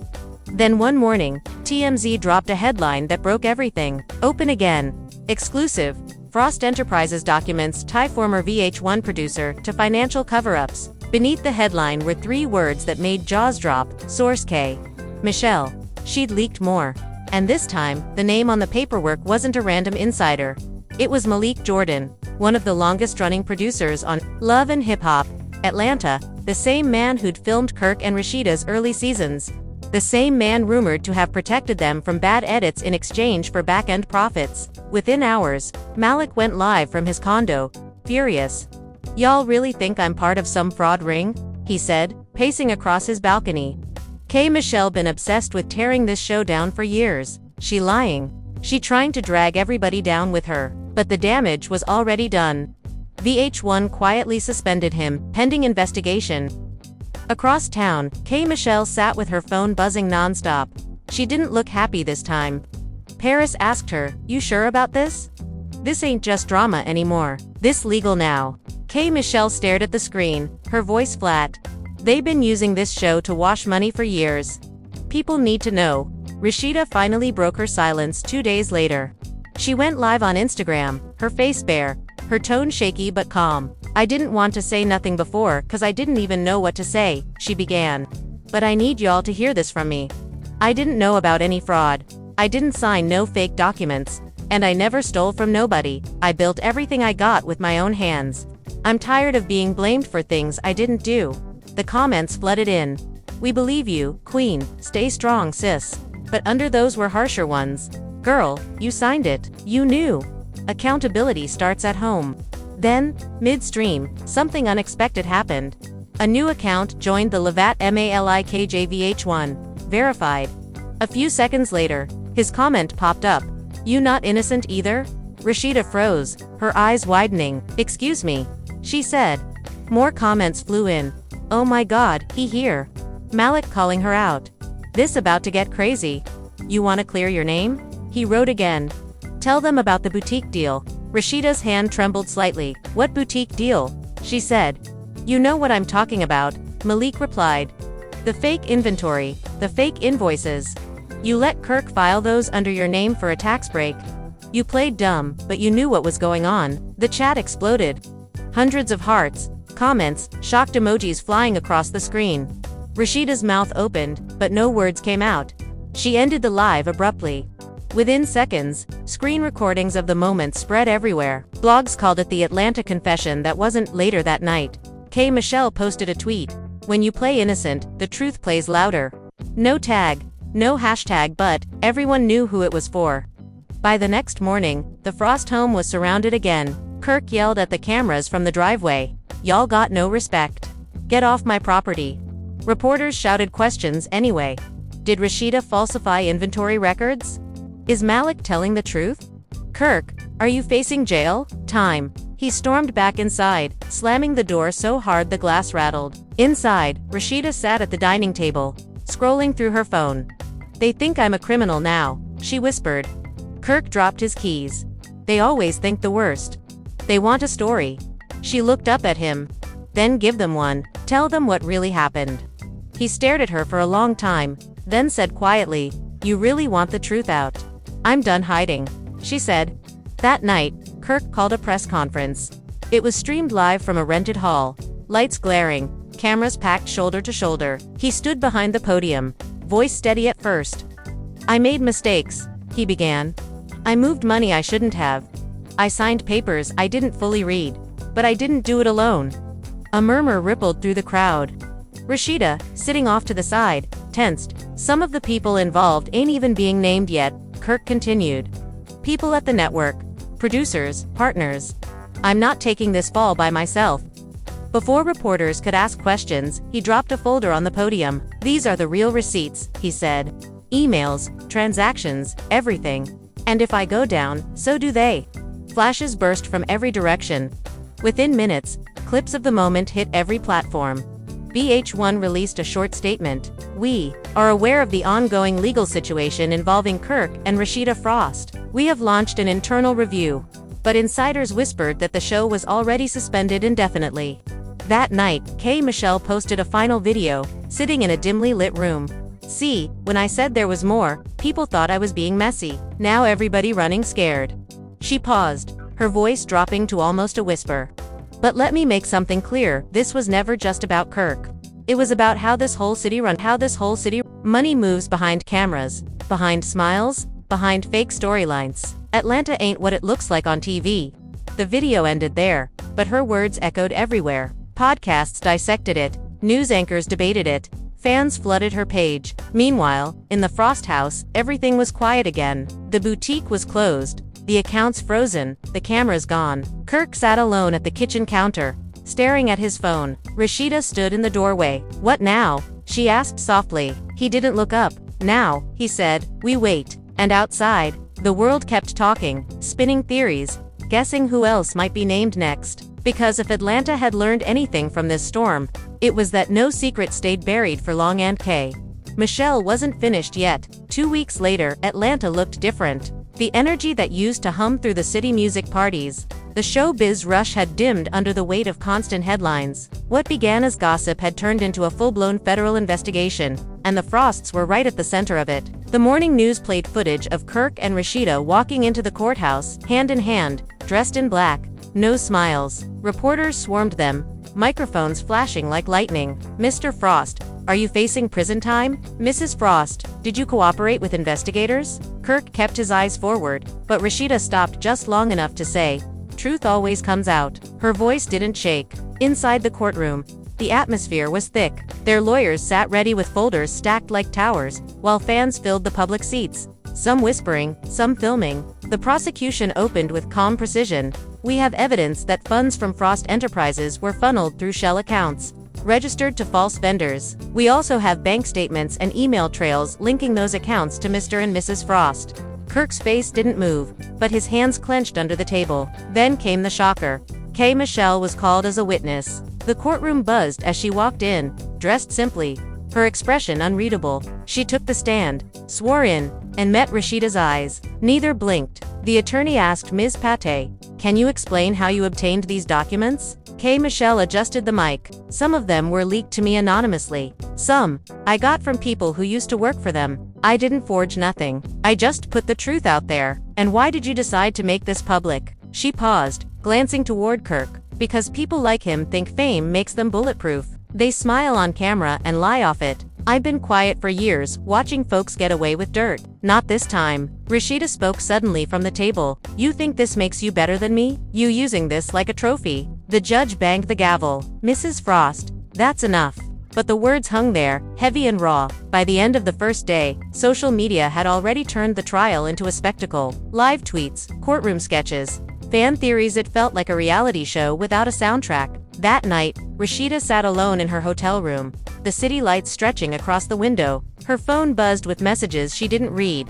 Then one morning, TMZ dropped a headline that broke everything. "Open again. Exclusive. Frost Enterprises documents tie former VH1 producer to financial cover-ups." Beneath the headline were 3 words that made jaws drop. Source: Michelle. She'd leaked more. And this time, the name on the paperwork wasn't a random insider. It was Malik Jordan, one of the longest-running producers on Love and Hip Hop, Atlanta, the same man who'd filmed Kirk and Rasheeda's early seasons. The same man rumored to have protected them from bad edits in exchange for back-end profits. Within hours, Malik went live from his condo, furious. "Y'all really think I'm part of some fraud ring?" he said, pacing across his balcony. Michelle been obsessed with tearing this show down for years. She lying. She trying to drag everybody down with her. But the damage was already done. VH1 quietly suspended him, pending investigation. Across town, Michelle sat with her phone buzzing nonstop. She didn't look happy this time. Paris asked her, "You sure about this? This ain't just drama anymore. This legal now." Michelle stared at the screen, her voice flat. "They've been using this show to wash money for years. People need to know." Rasheeda finally broke her silence 2 days later. She went live on Instagram, her face bare, her tone shaky but calm. "I didn't want to say nothing before 'cause I didn't even know what to say," she began. "But I need y'all to hear this from me. I didn't know about any fraud. I didn't sign no fake documents. And I never stole from nobody. I built everything I got with my own hands. I'm tired of being blamed for things I didn't do. The comments flooded in. We believe you, Queen. Stay strong, sis. But under those were harsher ones. Girl, you signed it. You knew. Accountability starts at home. Then, midstream, something unexpected happened. A new account joined the Lavat MALIKJVH1. Verified. A few seconds later, his comment popped up. You not innocent either? Rasheeda froze, her eyes widening. Excuse me, she said. More comments flew in. Oh my god, he here. Malik calling her out. This about to get crazy. You wanna clear your name? He wrote again. Tell them about the boutique deal. Rasheeda's hand trembled slightly. What boutique deal? She said. You know what I'm talking about, Malik replied. The fake inventory, the fake invoices. You let Kirk file those under your name for a tax break. You played dumb, but you knew what was going on. The chat exploded. Hundreds of hearts, comments, shocked emojis flying across the screen. Rasheeda's mouth opened, but no words came out. She ended the live abruptly. Within seconds, screen recordings of the moment spread everywhere. Blogs called it the Atlanta confession that wasn't. Later that night, K. Michelle posted a tweet. When you play innocent, the truth plays louder. No tag. No hashtag, but everyone knew who it was for. By the next morning, the Frost home was surrounded again. Kirk yelled at the cameras from the driveway. Y'all got no respect. Get off my property. Reporters shouted questions anyway. Did Rasheeda falsify inventory records? Is Malik telling the truth? Kirk, are you facing jail? Time. He stormed back inside, slamming the door so hard the glass rattled. Inside, Rasheeda sat at the dining table, scrolling through her phone. They think I'm a criminal now, she whispered. Kirk dropped his keys. They always think the worst. They want a story. She looked up at him. Then give them one. Tell them what really happened. He stared at her for a long time, then said quietly, You really want the truth out? I'm done hiding, she said. That night, Kirk called a press conference. It was streamed live from a rented hall, lights glaring, cameras packed shoulder to shoulder. He stood behind the podium, voice steady at first. I made mistakes, he began. I moved money I shouldn't have. I signed papers I didn't fully read. But I didn't do it alone. A murmur rippled through the crowd. Rasheeda, sitting off to the side, tensed. Some of the people involved ain't even being named yet, Kirk continued. People at the network, producers, partners. I'm not taking this fall by myself. Before reporters could ask questions, he dropped a folder on the podium. These are the real receipts, he said. Emails, transactions, everything. And if I go down, so do they. Flashes burst from every direction. Within minutes, clips of the moment hit every platform. BH1 released a short statement. We are aware of the ongoing legal situation involving Kirk and Rasheeda Frost. We have launched an internal review. But insiders whispered that the show was already suspended indefinitely. That night, K. Michelle posted a final video, sitting in a dimly lit room. See, when I said there was more, people thought I was being messy. Now everybody running scared. She paused, her voice dropping to almost a whisper. But let me make something clear, this was never just about Kirk. It was about how this whole city Money moves behind cameras, behind smiles, behind fake storylines. Atlanta ain't what it looks like on TV. The video ended there, but her words echoed everywhere. Podcasts dissected it, news anchors debated it, fans flooded her page. Meanwhile, in the Frost house, everything was quiet again. The boutique was closed, the accounts frozen, the cameras gone. Kirk sat alone at the kitchen counter, staring at his phone. Rasheeda stood in the doorway. What now? She asked softly. He didn't look up. Now, he said, we wait. And outside, the world kept talking, spinning theories, guessing who else might be named next. Because if Atlanta had learned anything from this storm, it was that no secret stayed buried for long. And K. Michelle wasn't finished yet. 2 weeks later, Atlanta looked different. The energy that used to hum through the city music parties, the showbiz rush had dimmed under the weight of constant headlines. What began as gossip had turned into a full-blown federal investigation, and the Frosts were right at the center of it. The morning news played footage of Kirk and Rasheeda walking into the courthouse, hand in hand, dressed in black. No smiles. Reporters swarmed them, microphones flashing like lightning. Mr. Frost, Are you facing prison time? Mrs. Frost, did you cooperate with investigators? Kirk kept his eyes forward, but Rasheeda stopped just long enough to say, "Truth always comes out." Her voice didn't shake. Inside the courtroom, the atmosphere was thick. Their lawyers sat ready with folders stacked like towers, while fans filled the public seats, some whispering, some filming. The prosecution opened with calm precision. "We have evidence that funds from Frost Enterprises were funneled through shell accounts, registered to false vendors. We also have bank statements and email trails linking those accounts to Mr. and Mrs. Frost." Kirk's face didn't move, but his hands clenched under the table. Then came the shocker. K. Michelle was called as a witness. The courtroom buzzed as she walked in, dressed simply, her expression unreadable. She took the stand, swore in, and met Rasheeda's eyes. Neither blinked. The attorney asked Ms. Pate, "Can you explain how you obtained these documents?" K. Michelle adjusted the mic. "Some of them were leaked to me anonymously. Some, I got from people who used to work for them. I didn't forge nothing. I just put the truth out there." "And why did you decide to make this public?" She paused, glancing toward Kirk. "Because people like him think fame makes them bulletproof. They smile on camera and lie off it. I've been quiet for years, watching folks get away with dirt. Not this time." Rasheeda spoke suddenly from the table. "You think this makes you better than me? You using this like a trophy?" The judge banged the gavel. "Mrs. Frost, that's enough." But the words hung there, heavy and raw. By the end of the first day, social media had already turned the trial into a spectacle. Live tweets, courtroom sketches, fan theories. It felt like a reality show without a soundtrack. That night, Rasheeda sat alone in her hotel room, the city lights stretching across the window. Her phone buzzed with messages she didn't read.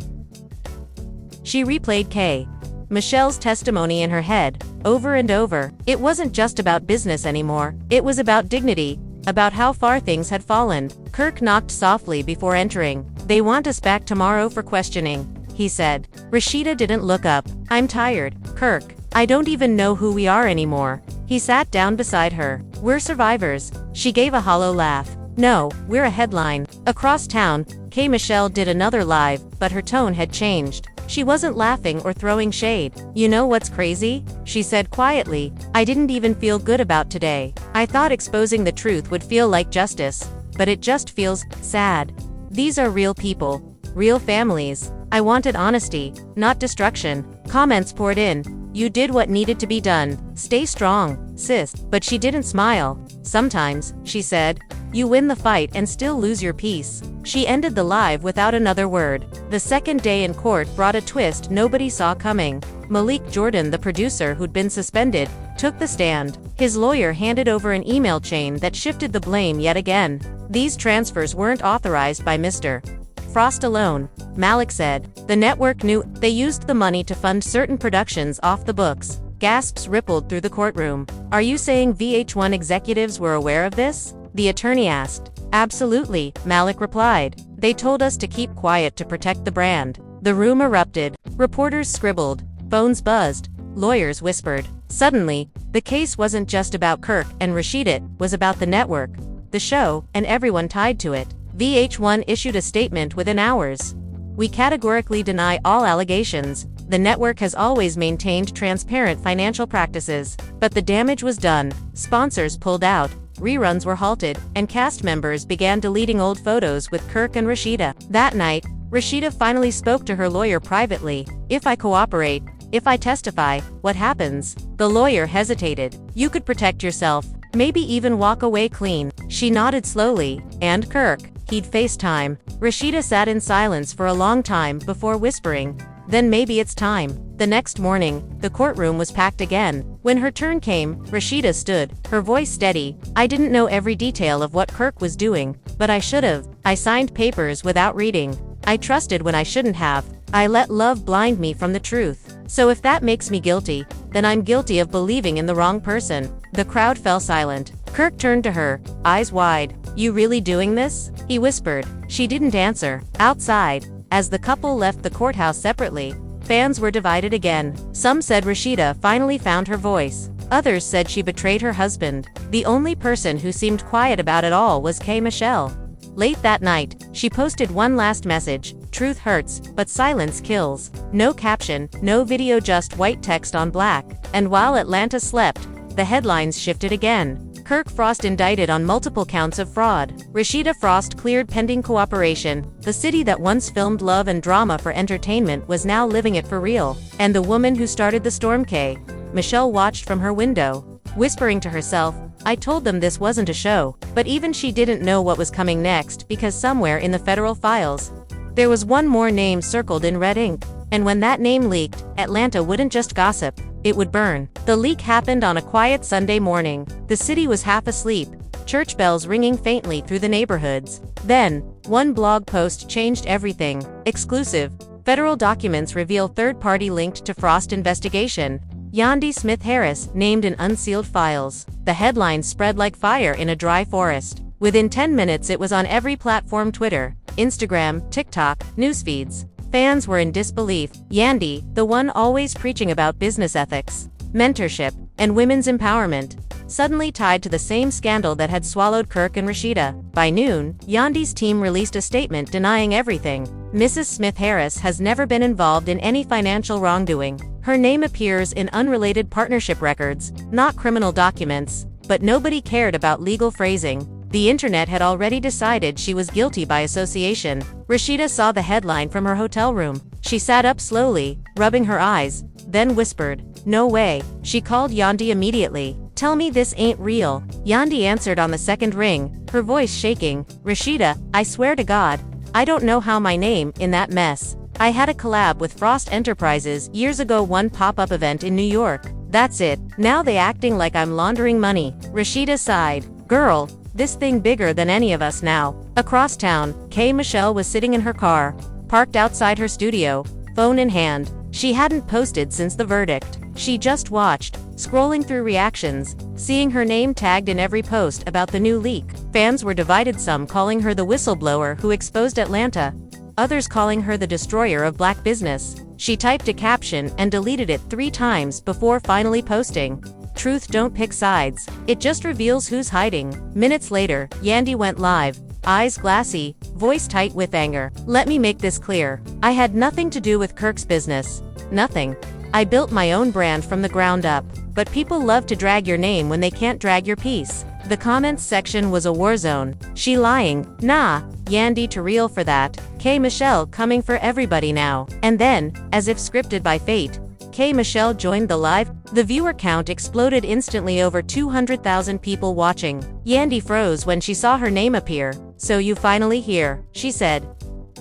She replayed K. Michelle's testimony in her head, over and over. It wasn't just about business anymore. It was about dignity, about how far things had fallen. Kirk knocked softly before entering. "They want us back tomorrow for questioning," he said. Rasheeda didn't look up. "I'm tired, Kirk. I don't even know who we are anymore." He sat down beside her. "We're survivors." She gave a hollow laugh. "No, we're a headline." Across town, K. Michelle did another live, but her tone had changed. She wasn't laughing or throwing shade. "You know what's crazy?" she said quietly. "I didn't even feel good about today. I thought exposing the truth would feel like justice, but it just feels sad. These are real people, real families. I wanted honesty, not destruction." Comments poured in. "You did what needed to be done. Stay strong, sis." But she didn't smile. "Sometimes," she said, "you win the fight and still lose your peace." She ended the live without another word. The second day in court brought a twist nobody saw coming. Malik Jordan, the producer who'd been suspended, took the stand. His lawyer handed over an email chain that shifted the blame yet again. "These transfers weren't authorized by Mr. Frost alone," Malik said. "The network knew. They used the money to fund certain productions off the books." Gasps rippled through the courtroom. "Are you saying VH1 executives were aware of this?" the attorney asked. "Absolutely," Malik replied. "They told us to keep quiet to protect the brand." The room erupted. Reporters scribbled. Phones buzzed. Lawyers whispered. Suddenly, the case wasn't just about Kirk and Rasheeda, it was about the network, the show, and everyone tied to it. VH1 issued a statement within hours. "We categorically deny all allegations. The network has always maintained transparent financial practices." But the damage was done. Sponsors pulled out, reruns were halted, and cast members began deleting old photos with Kirk and Rasheeda. That night, Rasheeda finally spoke to her lawyer privately. "If I cooperate, if I testify, what happens?" The lawyer hesitated. "You could protect yourself, maybe even walk away clean." She nodded slowly. "And Kirk?" He'd FaceTime. Rasheeda sat in silence for a long time before whispering, "Then maybe it's time." The next morning, the courtroom was packed again. When her turn came, Rasheeda stood, her voice steady. "I didn't know every detail of what Kirk was doing, but I should have. I signed papers without reading. I trusted when I shouldn't have. I let love blind me from the truth. So if that makes me guilty, then I'm guilty of believing in the wrong person." The crowd fell silent. Kirk turned to her, eyes wide. "You really doing this?" he whispered. She didn't answer. Outside, as the couple left the courthouse separately, fans were divided again. Some said Rasheeda finally found her voice. Others said she betrayed her husband. The only person who seemed quiet about it all was K. Michelle. Late that night, she posted one last message. "Truth hurts, but silence kills." No caption, no video, just white text on black. And while Atlanta slept, the headlines shifted again. Kirk Frost indicted on multiple counts of fraud. Rasheeda Frost cleared pending cooperation. The city that once filmed love and drama for entertainment was now living it for real. And the woman who started the storm, K. Michelle, watched from her window, whispering to herself, "I told them this wasn't a show." But even she didn't know what was coming next, because somewhere in the federal files, there was one more name circled in red ink. And when that name leaked, Atlanta wouldn't just gossip, it would burn. The leak happened on a quiet Sunday morning. The city was half asleep, church bells ringing faintly through the neighborhoods. Then, one blog post changed everything. Exclusive. Federal documents reveal third-party linked to Frost investigation. Yandy Smith Harris named in unsealed files. The headline spread like fire in a dry forest. Within 10 minutes it was on every platform: Twitter, Instagram, TikTok, newsfeeds. Fans were in disbelief. Yandy, the one always preaching about business ethics, mentorship, and women's empowerment, suddenly tied to the same scandal that had swallowed Kirk and Rasheeda. By noon, Yandy's team released a statement denying everything. Mrs. Smith Harris has never been involved in any financial wrongdoing. Her name appears in unrelated partnership records, not criminal documents, but nobody cared about legal phrasing. The internet had already decided she was guilty by association. Rasheeda saw the headline from her hotel room. She sat up slowly, rubbing her eyes, then whispered, "No way." She called Yandy immediately. "Tell me this ain't real." Yandy answered on the second ring, her voice shaking. "Rasheeda, I swear to God, I don't know how my name in that mess. I had a collab with Frost Enterprises years ago, one pop-up event in New York. That's it. Now they acting like I'm laundering money." Rasheeda sighed. "Girl, this thing bigger than any of us now." Across town, K. Michelle was sitting in her car, parked outside her studio, phone in hand. She hadn't posted since the verdict. She just watched, scrolling through reactions, seeing her name tagged in every post about the new leak. Fans were divided, some calling her the whistleblower who exposed Atlanta, others calling her the destroyer of black business. She typed a caption and deleted it 3 times before finally posting, "Truth don't pick sides. It just reveals who's hiding." Minutes later, Yandy went live, eyes glassy, voice tight with anger. "Let me make this clear. I had nothing to do with Kirk's business. Nothing. I built my own brand from the ground up. But people love to drag your name when they can't drag your piece." The comments section was a war zone. "She lying. Nah, Yandy to real for that. K. Michelle coming for everybody now." And then, as if scripted by fate, K. Michelle joined the live. The viewer count exploded instantly, over 200,000 people watching. Yandy froze when she saw her name appear. "So you finally here," she said.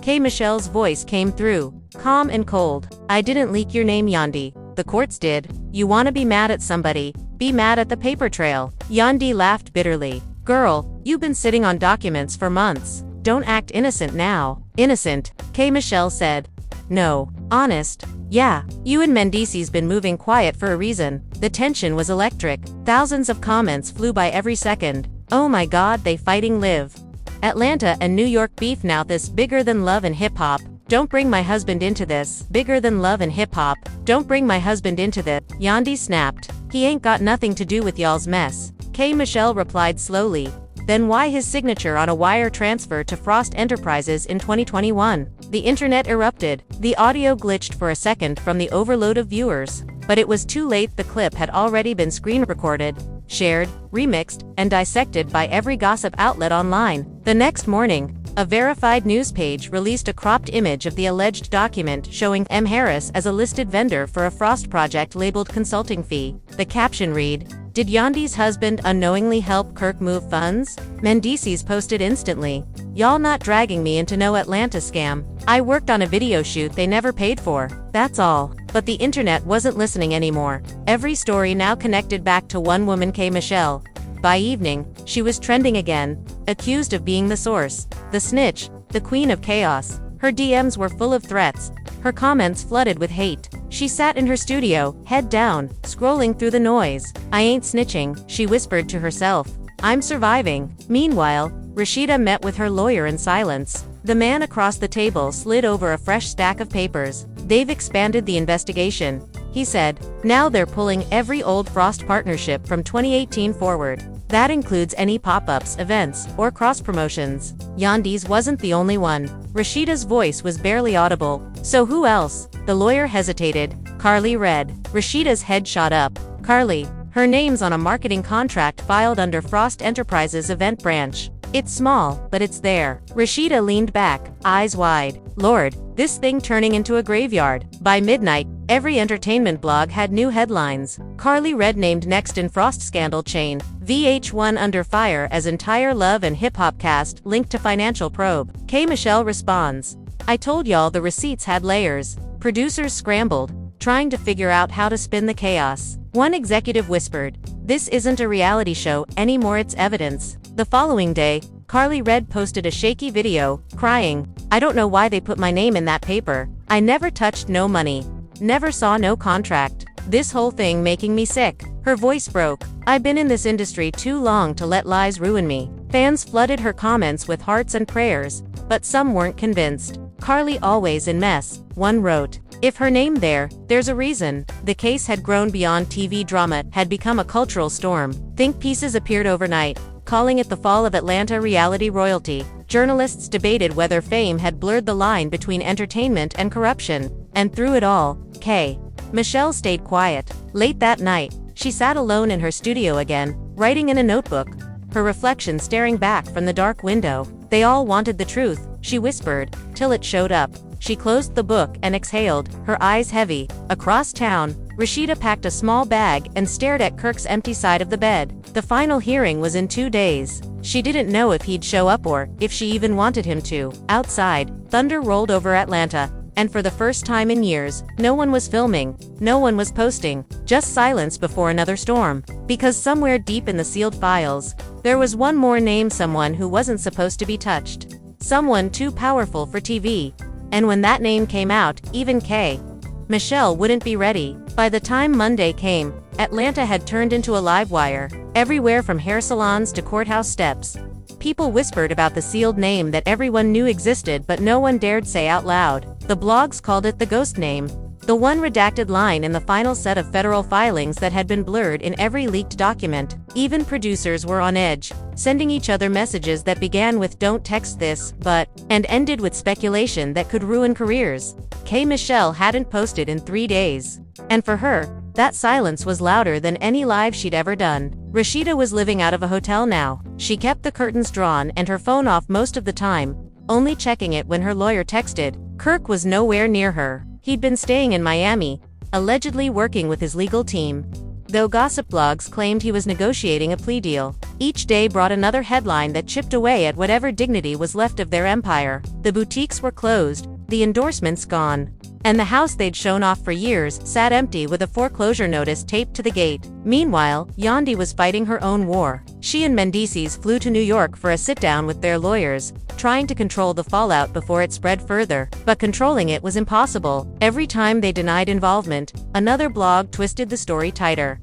K. Michelle's voice came through, calm and cold. "I didn't leak your name, Yandy. The courts did. You wanna be mad at somebody? Be mad at the paper trail." Yandy laughed bitterly. "Girl, you've been sitting on documents for months. Don't act innocent now." "Innocent?" K. Michelle said. "No. Honest. Yeah, you and Mendice's been moving quiet for a reason." The tension was electric. Thousands of comments flew by every second. "Oh my God, they fighting live. Atlanta and New York beef now, this bigger than love and hip-hop. Don't bring my husband into this. Bigger than love and hip-hop. Don't bring my husband into this." Yandy snapped. "He ain't got nothing to do with y'all's mess." K. Michelle replied slowly. "Then why his signature on a wire transfer to Frost Enterprises in 2021? The internet erupted. The audio glitched for a second from the overload of viewers. But it was too late. The clip had already been screen recorded, shared, remixed, and dissected by every gossip outlet online. The next morning, a verified news page released a cropped image of the alleged document showing M. Harris as a listed vendor for a Frost project labeled consulting fee. The caption read, "Did Yandy's husband unknowingly help Kirk move funds?" Mendice's posted instantly, "Y'all not dragging me into no Atlanta scam. I worked on a video shoot they never paid for. That's all." But the internet wasn't listening anymore. Every story now connected back to one woman, K. Michelle. By evening, she was trending again, accused of being the source, the snitch, the queen of chaos. Her DMs were full of threats, her comments flooded with hate. She sat in her studio, head down, scrolling through the noise. "I ain't snitching," she whispered to herself. "I'm surviving." Meanwhile, Rasheeda met with her lawyer in silence. The man across the table slid over a fresh stack of papers. "They've expanded the investigation," he said. "Now they're pulling every old Frost partnership from 2018 forward. That includes any pop-ups, events, or cross-promotions." Yandy's wasn't the only one. Rasheeda's voice was barely audible. "So who else?" The lawyer hesitated. "Carly Red." Rasheeda's head shot up. "Carly, Her name's on a marketing contract filed under Frost Enterprises event branch. It's small, but it's there. Rasheeda leaned back, eyes wide. Lord, this thing turning into a graveyard. By midnight, every entertainment blog had new headlines. Carly Red named next in Frost scandal chain. VH1 under fire as entire Love and Hip Hop cast linked to financial probe. K. Michelle responds, I told y'all the receipts had layers. Producers scrambled, trying to figure out how to spin the chaos. One executive whispered, this isn't a reality show anymore, it's evidence. The following day, Carly Red posted a shaky video, crying, I don't know why they put my name in that paper. I never touched no money. Never saw no contract. This whole thing making me sick. Her voice broke. I've been in this industry too long to let lies ruin me. Fans flooded her comments with hearts and prayers, but some weren't convinced. Carly always in mess, one wrote. If her name there's a reason. The case had grown beyond TV drama, had become a cultural storm. Think pieces appeared overnight, calling it the fall of Atlanta reality royalty. Journalists debated whether fame had blurred the line between entertainment and corruption. And through it all, K. Michelle stayed quiet. Late that night, she sat alone in her studio again, writing in a notebook, her reflection staring back from the dark window. They all wanted the truth, she whispered, till it showed up. She closed the book and exhaled, her eyes heavy. Across town, Rasheeda packed a small bag and stared at Kirk's empty side of the bed. The final hearing was in 2 days. She didn't know if he'd show up or if she even wanted him to. Outside, thunder rolled over Atlanta, and for the first time in years, no one was filming, no one was posting, just silence before another storm. Because somewhere deep in the sealed files, there was one more name, someone who wasn't supposed to be touched. Someone too powerful for TV. And when that name came out, even K. Michelle wouldn't be ready. By the time Monday came, Atlanta had turned into a live wire. Everywhere from hair salons to courthouse steps, people whispered about the sealed name that everyone knew existed but no one dared say out loud. The blogs called it the ghost name, the one redacted line in the final set of federal filings that had been blurred in every leaked document. Even producers were on edge, sending each other messages that began with "don't text this, but," and ended with speculation that could ruin careers. K. Michelle hadn't posted in 3 days. And for her, that silence was louder than any live she'd ever done. Rasheeda was living out of a hotel now. She kept the curtains drawn and her phone off most of the time, only checking it when her lawyer texted. Kirk was nowhere near her. He'd been staying in Miami, allegedly working with his legal team, though gossip blogs claimed he was negotiating a plea deal. Each day brought another headline that chipped away at whatever dignity was left of their empire. The boutiques were closed, the endorsements gone, and the house they'd shown off for years sat empty with a foreclosure notice taped to the gate. Meanwhile, Yandi was fighting her own war. She and Mendices flew to New York for a sit-down with their lawyers, trying to control the fallout before it spread further. But controlling it was impossible. Every time they denied involvement, another blog twisted the story tighter.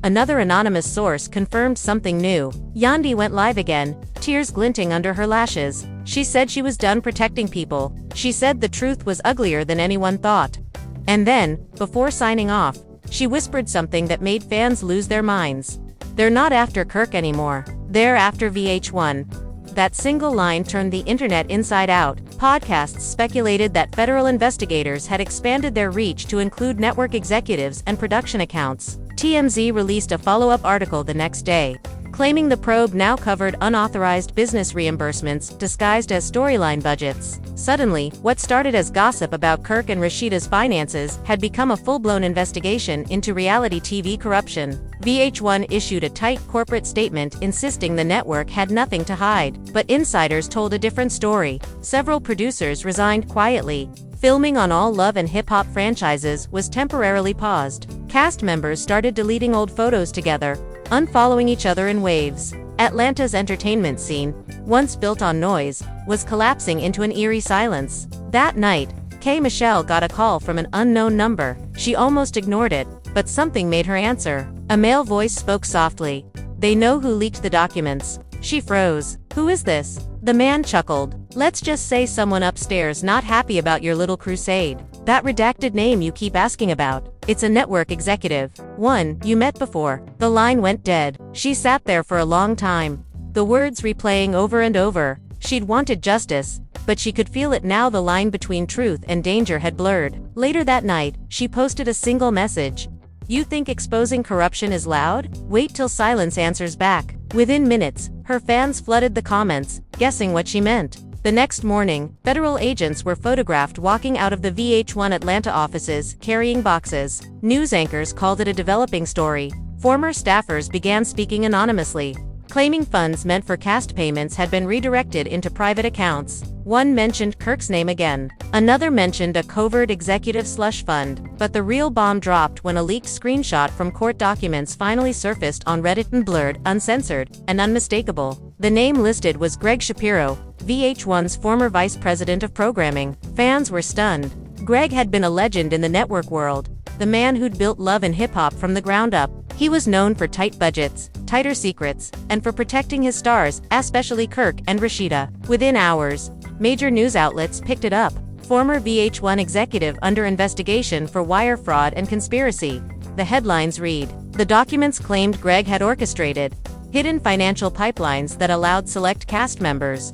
Another anonymous source confirmed something new. Yandi went live again, tears glinting under her lashes. She said she was done protecting people. She said the truth was uglier than anyone thought. And then, before signing off, she whispered something that made fans lose their minds. They're not after Kirk anymore. They're after VH1. That single line turned the internet inside out. Podcasts speculated that federal investigators had expanded their reach to include network executives and production accounts. TMZ released a follow-up article the next day, claiming the probe now covered unauthorized business reimbursements disguised as storyline budgets. Suddenly, what started as gossip about Kirk and Rasheeda's finances had become a full-blown investigation into reality TV corruption. VH1 issued a tight corporate statement insisting the network had nothing to hide. But insiders told a different story. Several producers resigned quietly. Filming on all Love and Hip Hop franchises was temporarily paused. Cast members started deleting old photos together, unfollowing each other in waves. Atlanta's entertainment scene, once built on noise, was collapsing into an eerie silence. That night, K. Michelle got a call from an unknown number. She almost ignored it, but something made her answer. A male voice spoke softly. "They know who leaked the documents." She froze. "Who is this?" The man chuckled. "Let's just say someone upstairs not happy about your little crusade. That redacted name you keep asking about. It's a network executive. One you met before." The line went dead. She sat there for a long time, the words replaying over and over. She'd wanted justice, but she could feel it now. The line between truth and danger had blurred. Later that night, she posted a single message. You think exposing corruption is loud? Wait till silence answers back. Within minutes, her fans flooded the comments, guessing what she meant. The next morning, federal agents were photographed walking out of the VH1 Atlanta offices, carrying boxes. News anchors called it a developing story. Former staffers began speaking anonymously, claiming funds meant for cast payments had been redirected into private accounts. One mentioned Kirk's name again. Another mentioned a covert executive slush fund. But the real bomb dropped when a leaked screenshot from court documents finally surfaced on Reddit, and blurred, uncensored, and unmistakable. The name listed was Greg Shapiro, VH1's former vice president of programming. Fans were stunned. Greg had been a legend in the network world, the man who'd built Love and Hip Hop from the ground up. He was known for tight budgets, tighter secrets, and for protecting his stars, especially Kirk and Rasheeda. Within hours, major news outlets picked it up. Former VH1 executive under investigation for wire fraud and conspiracy. The headlines read, "The documents claimed Greg had orchestrated hidden financial pipelines that allowed select cast members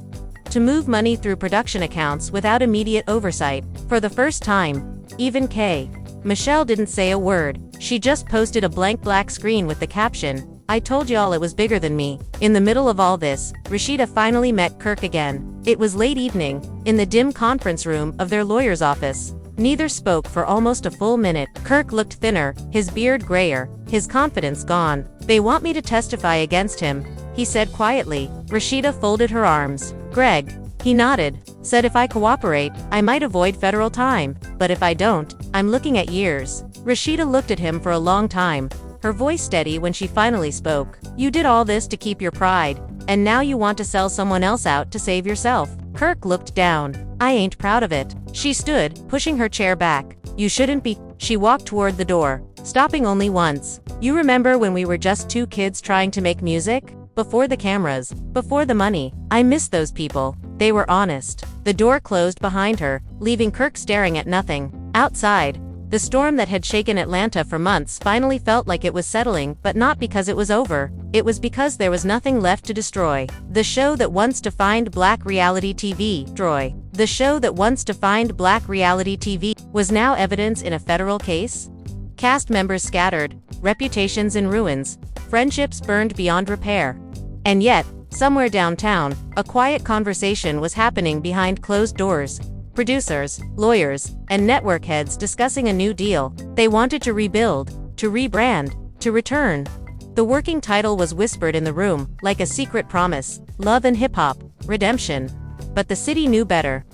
to move money through production accounts without immediate oversight." For the first time, even K. Michelle didn't say a word. She just posted a blank black screen with the caption, "I told y'all it was bigger than me." In the middle of all this, Rasheeda finally met Kirk again. It was late evening, in the dim conference room of their lawyer's office. Neither spoke for almost a full minute. Kirk looked thinner, his beard grayer, his confidence gone. "They want me to testify against him," he said quietly. Rasheeda folded her arms. "Greg," he nodded, said, "if I cooperate, I might avoid federal time. But if I don't, I'm looking at years." Rasheeda looked at him for a long time, her voice steady when she finally spoke. "You did all this to keep your pride, and now you want to sell someone else out to save yourself." Kirk looked down. "I ain't proud of it." She stood, pushing her chair back. "You shouldn't be." She walked toward the door, stopping only once. "You remember when we were just two kids trying to make music? Before the cameras, before the money. I miss those people. They were honest." The door closed behind her, leaving Kirk staring at nothing. Outside, the storm that had shaken Atlanta for months finally felt like it was settling, but not because it was over. It was because there was nothing left to destroy. The show that once defined black reality TV, The show that once defined black reality TV was now evidence in a federal case. Cast members scattered, reputations in ruins, friendships burned beyond repair. And yet, somewhere downtown, a quiet conversation was happening behind closed doors. Producers, lawyers, and network heads discussing a new deal. They wanted to rebuild, to rebrand, to return. The working title was whispered in the room, like a secret promise: Love and Hip Hop, Redemption. But the city knew better.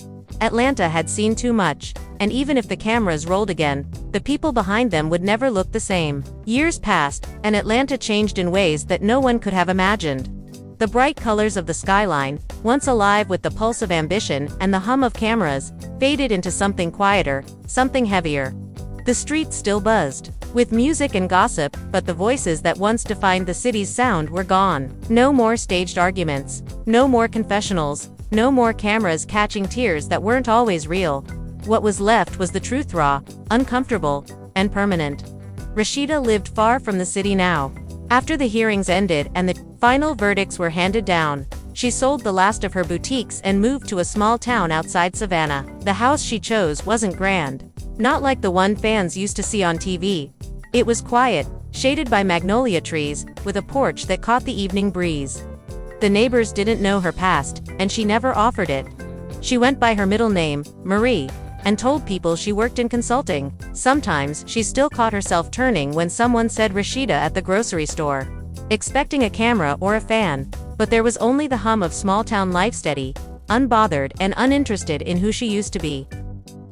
Atlanta had seen too much, and even if the cameras rolled again, the people behind them would never look the same. Years passed, and Atlanta changed in ways that no one could have imagined. The bright colors of the skyline, once alive with the pulse of ambition and the hum of cameras, faded into something quieter, something heavier. The streets still buzzed with music and gossip, but the voices that once defined the city's sound were gone. No more staged arguments, no more confessionals, no more cameras catching tears that weren't always real. What was left was the truth, raw, uncomfortable, and permanent. Rasheeda lived far from the city now. After the hearings ended and the final verdicts were handed down, she sold the last of her boutiques and moved to a small town outside Savannah. The house she chose wasn't grand. Not like the one fans used to see on TV. It was quiet, shaded by magnolia trees, with a porch that caught the evening breeze. The neighbors didn't know her past, and she never offered it. She went by her middle name, Marie, and told people she worked in consulting. Sometimes she still caught herself turning when someone said Rasheeda at the grocery store, expecting a camera or a fan. But there was only the hum of small-town life, steady, unbothered, and uninterested in who she used to be.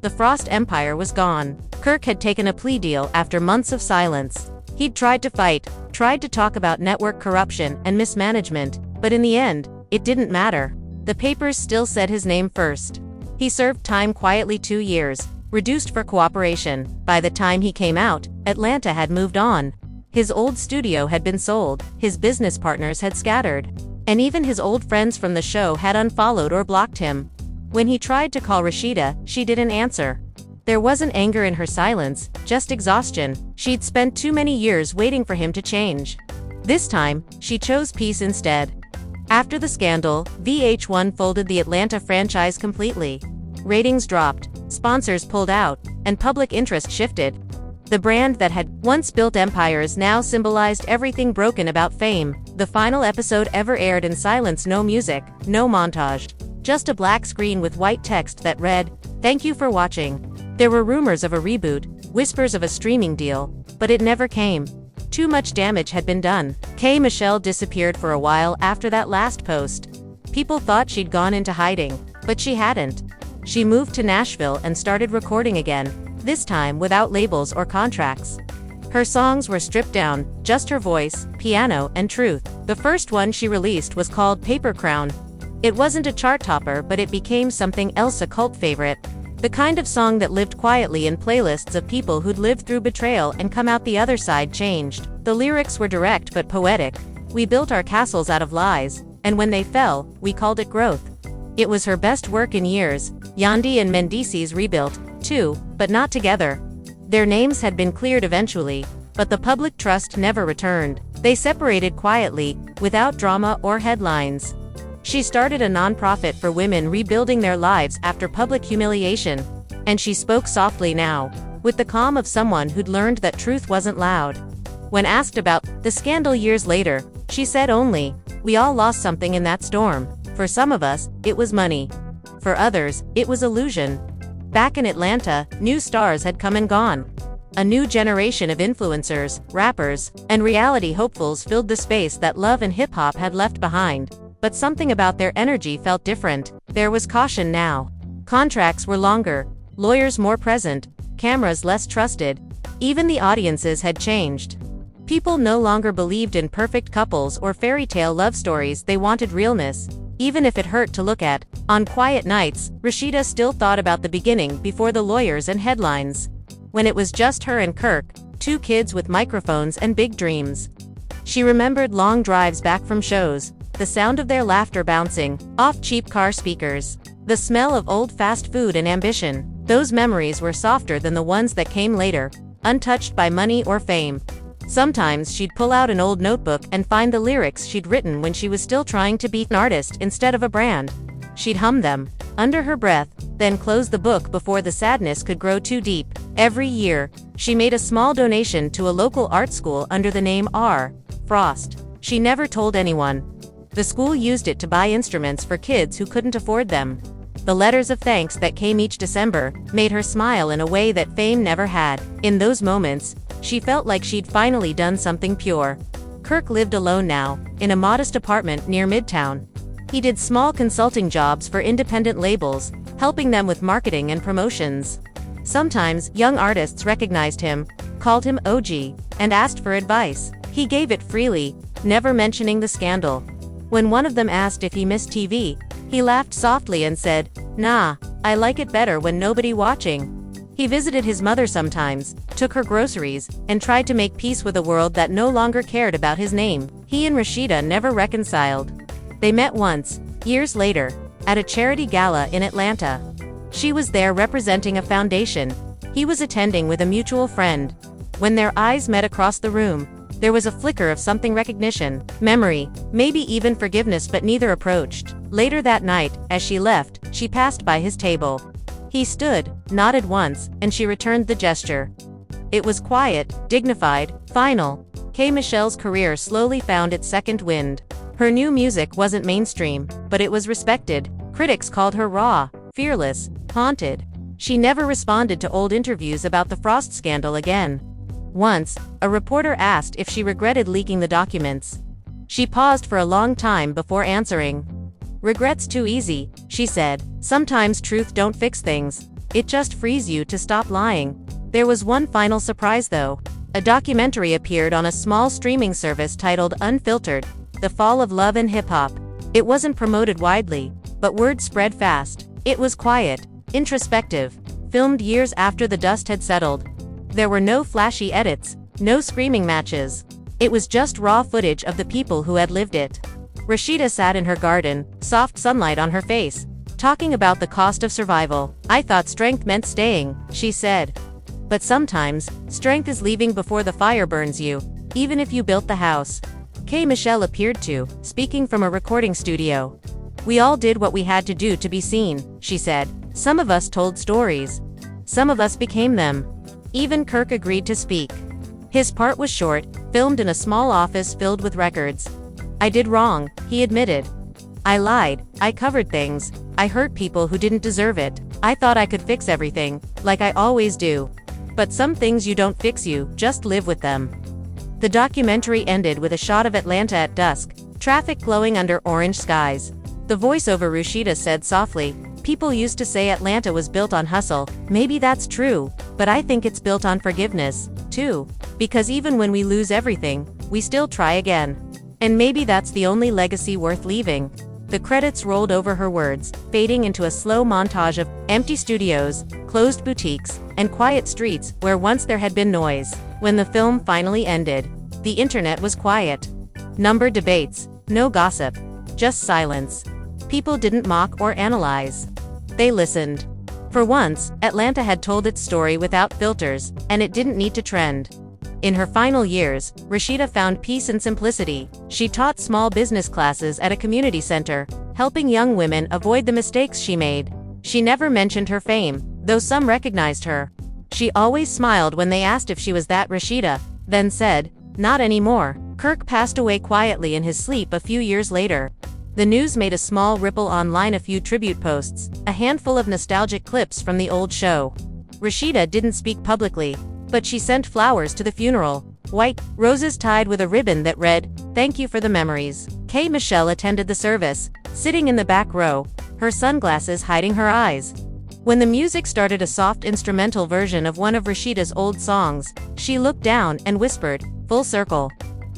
The Frost Empire was gone. Kirk had taken a plea deal after months of silence. He'd tried to fight, tried to talk about network corruption and mismanagement, but in the end, it didn't matter. The papers still said his name first. He served time quietly 2 years, reduced for cooperation. By the time he came out, Atlanta had moved on. His old studio had been sold, his business partners had scattered, and even his old friends from the show had unfollowed or blocked him. When he tried to call Rasheeda, she didn't answer. There wasn't anger in her silence, just exhaustion. She'd spent too many years waiting for him to change. This time, she chose peace instead. After the scandal, VH1 folded the Atlanta franchise completely. Ratings dropped, sponsors pulled out, and public interest shifted. The brand that had once built empires now symbolized everything broken about fame. The final episode ever aired in silence, no music, no montage. Just a black screen with white text that read, "Thank you for watching." There were rumors of a reboot, whispers of a streaming deal, but it never came. Too much damage had been done. K. Michelle disappeared for a while after that last post. People thought she'd gone into hiding, but she hadn't. She moved to Nashville and started recording again, this time without labels or contracts. Her songs were stripped down, just her voice, piano, and truth. The first one she released was called Paper Crown. It wasn't a chart topper, but it became something else, a cult favorite. The kind of song that lived quietly in playlists of people who'd lived through betrayal and come out the other side changed. The lyrics were direct but poetic. "We built our castles out of lies, and when they fell, we called it growth." It was her best work in years. Yandhi and Mendices rebuilt, too, but not together. Their names had been cleared eventually, but the public trust never returned. They separated quietly, without drama or headlines. She started a nonprofit for women rebuilding their lives after public humiliation. And she spoke softly now, with the calm of someone who'd learned that truth wasn't loud. When asked about the scandal years later, she said only, "We all lost something in that storm. For some of us, it was money. For others, it was illusion." Back in Atlanta, new stars had come and gone. A new generation of influencers, rappers, and reality hopefuls filled the space that love and hip-hop had left behind. But something about their energy felt different. There was caution now. Contracts were longer, lawyers more present, cameras less trusted. Even the audiences had changed. People no longer believed in perfect couples or fairy tale love stories. They wanted realness, even if it hurt to look at. On quiet nights, Rasheeda still thought about the beginning before the lawyers and headlines. When it was just her and Kirk, two kids with microphones and big dreams. She remembered long drives back from shows, the sound of their laughter bouncing off cheap car speakers, the smell of old fast food and ambition. Those memories were softer than the ones that came later, untouched by money or fame. Sometimes she'd pull out an old notebook and find the lyrics she'd written when she was still trying to be an artist instead of a brand. She'd hum them, under her breath, then close the book before the sadness could grow too deep. Every year, she made a small donation to a local art school under the name R. Frost. She never told anyone. The school used it to buy instruments for kids who couldn't afford them. The letters of thanks that came each December made her smile in a way that fame never had. In those moments, she felt like she'd finally done something pure. Kirk lived alone now, in a modest apartment near Midtown. He did small consulting jobs for independent labels, helping them with marketing and promotions. Sometimes, young artists recognized him, called him OG, and asked for advice. He gave it freely, never mentioning the scandal. When one of them asked if he missed TV, he laughed softly and said, "Nah, I like it better when nobody watching." He visited his mother sometimes, took her groceries, and tried to make peace with a world that no longer cared about his name. He and Rasheeda never reconciled. They met once, years later, at a charity gala in Atlanta. She was there representing a foundation. He was attending with a mutual friend. When their eyes met across the room, there was a flicker of something, recognition, memory, maybe even forgiveness, but neither approached. Later that night, as she left, she passed by his table. He stood, nodded once, and she returned the gesture. It was quiet, dignified, final. K. Michelle's career slowly found its second wind. Her new music wasn't mainstream, but it was respected. Critics called her raw, fearless, haunted. She never responded to old interviews about the Frost scandal again. Once, a reporter asked if she regretted leaking the documents. She paused for a long time before answering. "Regret's too easy," she said. "Sometimes truth don't fix things. It just frees you to stop lying." There was one final surprise though. A documentary appeared on a small streaming service titled Unfiltered, The Fall of Love and Hip Hop. It wasn't promoted widely, but word spread fast. It was quiet, introspective, filmed years after the dust had settled. There were no flashy edits, no screaming matches. It was just raw footage of the people who had lived it. Rasheeda sat in her garden, soft sunlight on her face, talking about the cost of survival. "I thought strength meant staying," she said. "But sometimes, strength is leaving before the fire burns you, even if you built the house." K. Michelle appeared to, speaking from a recording studio. "We all did what we had to do to be seen," she said. "Some of us told stories. Some of us became them. Even Kirk agreed to speak. His part was short, filmed in a small office filled with records. "I did wrong," he admitted. "I lied, I covered things, I hurt people who didn't deserve it. I thought I could fix everything, like I always do. But some things you don't fix, you just live with them." The documentary ended with a shot of Atlanta at dusk, traffic glowing under orange skies. The voiceover Rasheeda said softly, "People used to say Atlanta was built on hustle. Maybe that's true, but I think it's built on forgiveness, too. Because even when we lose everything, we still try again. And maybe that's the only legacy worth leaving." The credits rolled over her words, fading into a slow montage of empty studios, closed boutiques, and quiet streets where once there had been noise. When the film finally ended, the internet was quiet. Number debates, no gossip, just silence. People didn't mock or analyze. They listened. For once, Atlanta had told its story without filters, and it didn't need to trend. In her final years, Rasheeda found peace and simplicity. She taught small business classes at a community center, helping young women avoid the mistakes she made. She never mentioned her fame, though some recognized her. She always smiled when they asked if she was that Rasheeda, then said, "Not anymore." Kirk passed away quietly in his sleep a few years later. The news made a small ripple online, a few tribute posts, a handful of nostalgic clips from the old show. Rasheeda didn't speak publicly, but she sent flowers to the funeral, white roses tied with a ribbon that read, "Thank you for the memories." Michelle attended the service, sitting in the back row, her sunglasses hiding her eyes. When the music started, a soft instrumental version of one of Rasheeda's old songs, she looked down and whispered, "Full circle."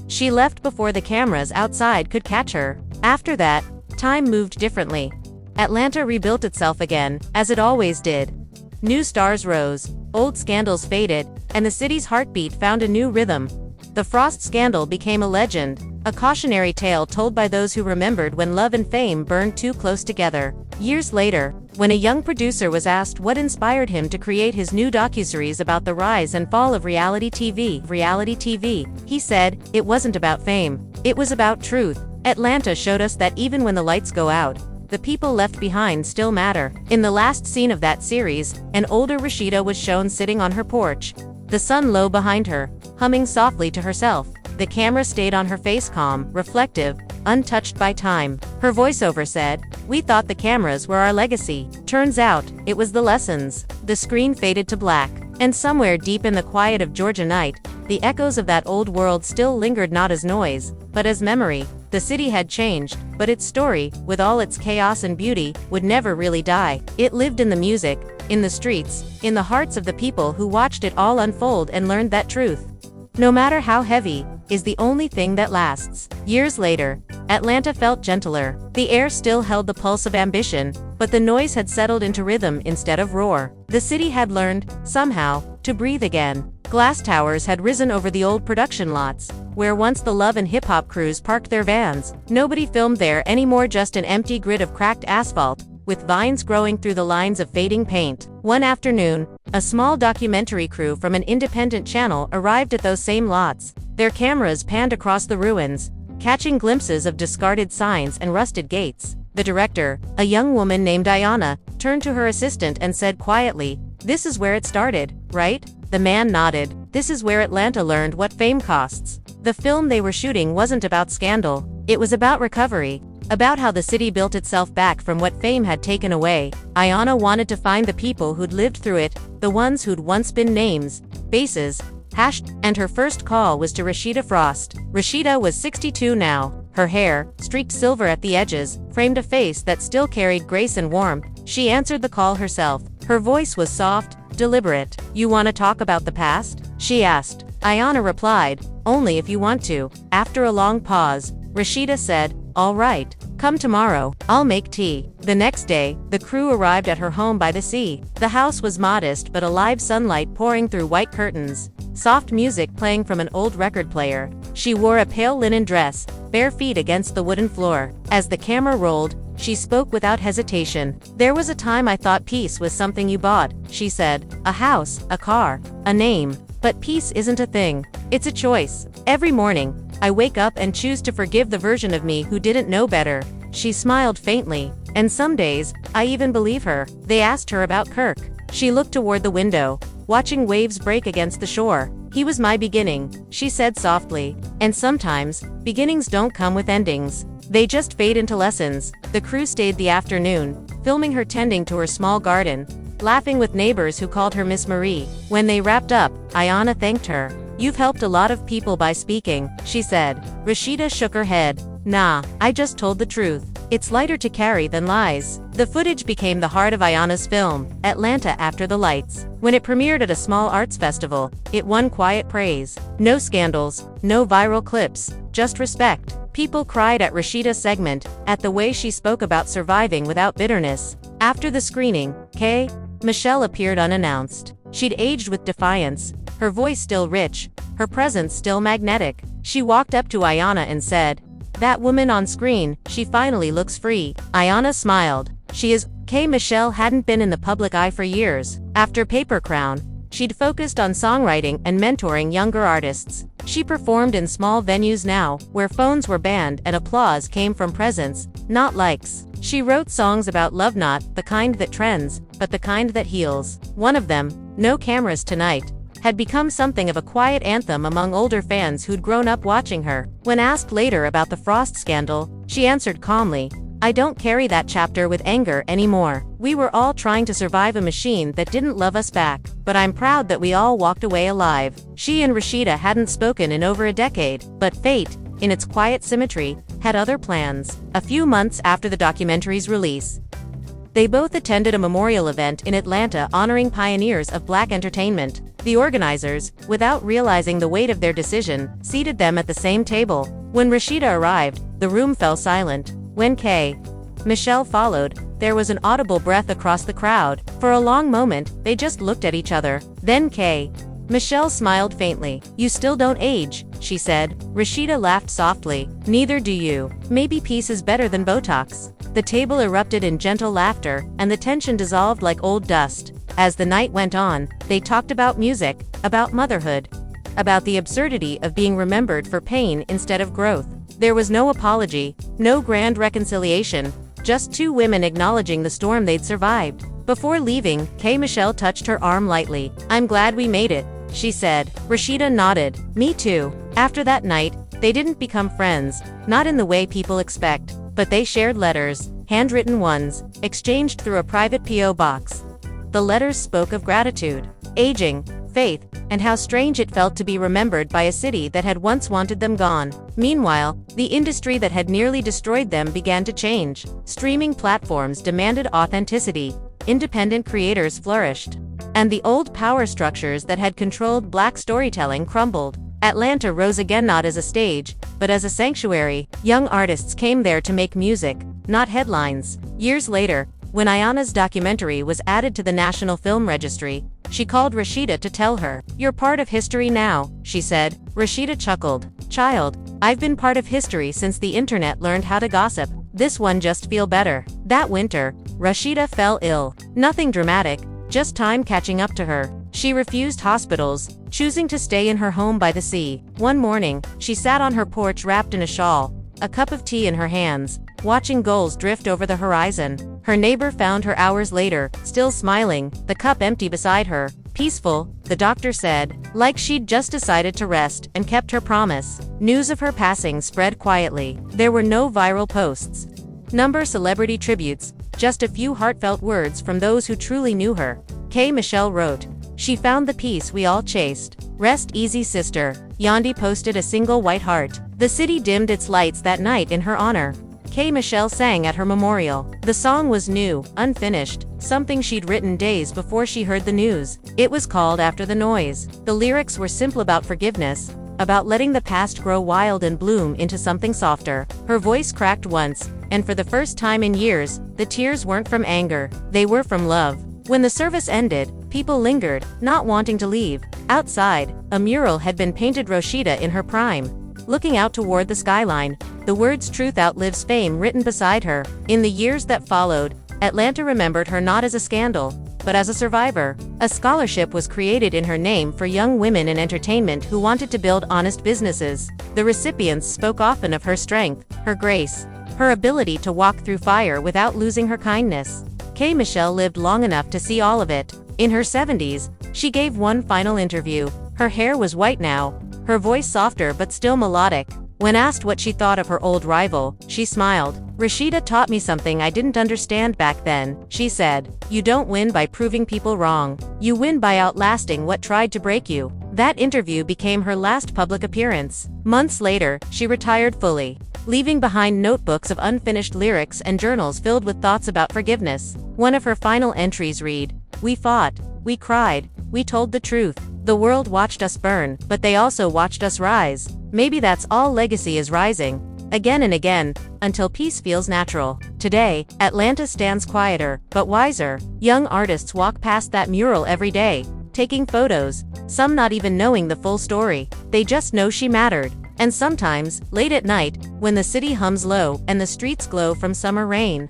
She left before the cameras outside could catch her. After that, time moved differently. Atlanta rebuilt itself again, as it always did. New stars rose, old scandals faded, and the city's heartbeat found a new rhythm. The Frost scandal became a legend, a cautionary tale told by those who remembered when love and fame burned too close together. Years later, when a young producer was asked what inspired him to create his new docuseries about the rise and fall of reality TV, he said, "It wasn't about fame. It was about truth." Atlanta showed us that even when the lights go out, the people left behind still matter. In the last scene of that series, an older Rasheeda was shown sitting on her porch, the sun low behind her, humming softly to herself. The camera stayed on her face, calm, reflective, untouched by time. Her voiceover said, "We thought the cameras were our legacy. Turns out, it was the lessons." The screen faded to black, and somewhere deep in the quiet of Georgia night, the echoes of that old world still lingered, not as noise, but as memory. The city had changed, but its story, with all its chaos and beauty, would never really die. It lived in the music, in the streets, in the hearts of the people who watched it all unfold and learned that truth, no matter how heavy, is the only thing that lasts. Years later, Atlanta felt gentler. The air still held the pulse of ambition, but the noise had settled into rhythm instead of roar. The city had learned, somehow, to breathe again. Glass towers had risen over the old production lots, where once the love and hip-hop crews parked their vans. Nobody filmed there anymore, just an empty grid of cracked asphalt, with vines growing through the lines of fading paint. One afternoon, a small documentary crew from an independent channel arrived at those same lots. Their cameras panned across the ruins, catching glimpses of discarded signs and rusted gates. The director, a young woman named Ayanna, turned to her assistant and said quietly, "This is where it started, right?" The man nodded. "This is where Atlanta learned what fame costs." The film they were shooting wasn't about scandal. It was about recovery, about how the city built itself back from what fame had taken away. Ayanna wanted to find the people who'd lived through it, the ones who'd once been names, faces, and her first call was to Rasheeda Frost. Rasheeda was 62 now. Her hair, streaked silver at the edges, framed a face that still carried grace and warmth. She answered the call herself. Her voice was soft, deliberate. "You want to talk about the past?" she asked. Ayanna replied, "Only if you want to." After a long pause, Rasheeda said, "All right. Come tomorrow. I'll make tea." The next day, the crew arrived at her home by the sea. The house was modest but alive, sunlight pouring through white curtains, soft music playing from an old record player. She wore a pale linen dress, bare feet against the wooden floor. As the camera rolled, she spoke without hesitation. "There was a time I thought peace was something you bought," she said. "A house, a car, a name. But peace isn't a thing. It's a choice. Every morning, I wake up and choose to forgive the version of me who didn't know better." She smiled faintly. "And some days, I even believe her." They asked her about Kirk. She looked toward the window. watching waves break against the shore. He was my beginning, she said softly. And sometimes, beginnings don't come with endings. They just fade into lessons. The crew stayed the afternoon, filming her tending to her small garden, laughing with neighbors who called her Miss Marie. When they wrapped up, Ayanna thanked her. "You've helped a lot of people by speaking," she said. Rasheeda shook her head. "Nah, I just told the truth. It's lighter to carry than lies." The footage became the heart of Ayanna's film, Atlanta After the Lights. When it premiered at a small arts festival, it won quiet praise. No scandals, no viral clips, just respect. People cried at Rasheeda's segment, at the way she spoke about surviving without bitterness. After the screening, Michelle appeared unannounced. She'd aged with defiance, her voice still rich, her presence still magnetic. She walked up to Ayanna and said, "That woman on screen, she finally looks free." Ayanna smiled. Michelle hadn't been in the public eye for years. After Paper Crown, she'd focused on songwriting and mentoring younger artists. She performed in small venues now, where phones were banned and applause came from presence, not likes. She wrote songs about love, not the kind that trends, but the kind that heals. One of them, No Cameras Tonight, had become something of a quiet anthem among older fans who'd grown up watching her. When asked later about the Frost scandal, she answered calmly, "I don't carry that chapter with anger anymore. We were all trying to survive a machine that didn't love us back, but I'm proud that we all walked away alive." She and Rasheeda hadn't spoken in over a decade, but fate, in its quiet symmetry, had other plans. A few months after the documentary's release, they both attended a memorial event in Atlanta honoring pioneers of Black entertainment. The organizers, without realizing the weight of their decision, seated them at the same table. When Rasheeda arrived, the room fell silent. When Michelle followed, there was an audible breath across the crowd. For a long moment, they just looked at each other. Then Michelle smiled faintly. "You still don't age," she said. Rasheeda laughed softly. "Neither do you. Maybe peace is better than Botox." The table erupted in gentle laughter, and the tension dissolved like old dust. As the night went on, they talked about music, about motherhood, about the absurdity of being remembered for pain instead of growth. There was no apology, no grand reconciliation, just two women acknowledging the storm they'd survived. Before leaving, Michelle touched her arm lightly. "I'm glad we made it," she said. Rasheeda nodded. "Me too." After that night, they didn't become friends, not in the way people expect, but they shared letters, handwritten ones, exchanged through a private P.O. box. The letters spoke of gratitude, aging, faith, and how strange it felt to be remembered by a city that had once wanted them gone. Meanwhile, the industry that had nearly destroyed them began to change. Streaming platforms demanded authenticity, independent creators flourished, and the old power structures that had controlled Black storytelling crumbled. Atlanta rose again, not as a stage, but as a sanctuary. Young artists came there to make music, not headlines. Years later, when Ayanna's documentary was added to the National Film Registry, she called Rasheeda to tell her, "You're part of history now," she said. Rasheeda chuckled. "Child, I've been part of history since the internet learned how to gossip. This one just feel better." That winter, Rasheeda fell ill. Nothing dramatic, just time catching up to her. She refused hospitals, choosing to stay in her home by the sea. One morning, she sat on her porch wrapped in a shawl, a cup of tea in her hands, watching gulls drift over the horizon. Her neighbor found her hours later, still smiling, the cup empty beside her. Peaceful, the doctor said, like she'd just decided to rest and kept her promise. News of her passing spread quietly. There were no viral posts, celebrity tributes, just a few heartfelt words from those who truly knew her. Michelle wrote, "She found the peace we all chased. Rest easy, sister." Yandi posted a single white heart. The city dimmed its lights that night in her honor. Michelle sang at her memorial. The song was new, unfinished, something she'd written days before she heard the news. It was called After the Noise. The lyrics were simple, about forgiveness, about letting the past grow wild and bloom into something softer. Her voice cracked once, and for the first time in years, the tears weren't from anger, they were from love. When the service ended, people lingered, not wanting to leave. Outside, a mural had been painted, Rasheeda in her prime, looking out toward the skyline, the words "Truth outlives fame" written beside her. In the years that followed, Atlanta remembered her not as a scandal, but as a survivor. A scholarship was created in her name for young women in entertainment who wanted to build honest businesses. The recipients spoke often of her strength, her grace, her ability to walk through fire without losing her kindness. Michelle lived long enough to see all of it. In her 70s, She gave one final interview. Her hair was white now, her voice softer but still melodic. When asked what she thought of her old rival, she smiled. "Rasheeda taught me something I didn't understand back then," she said. "You don't win by proving people wrong. You win by outlasting what tried to break you." That interview became her last public appearance. Months later, she retired fully, leaving behind notebooks of unfinished lyrics and journals filled with thoughts about forgiveness. One of her final entries read, "We fought, we cried, we told the truth. The world watched us burn, but they also watched us rise. Maybe that's all legacy is, rising, again and again, until peace feels natural." Today, Atlanta stands quieter, but wiser. Young artists walk past that mural every day, taking photos, some not even knowing the full story. They just know she mattered. And sometimes, late at night, when the city hums low and the streets glow from summer rain,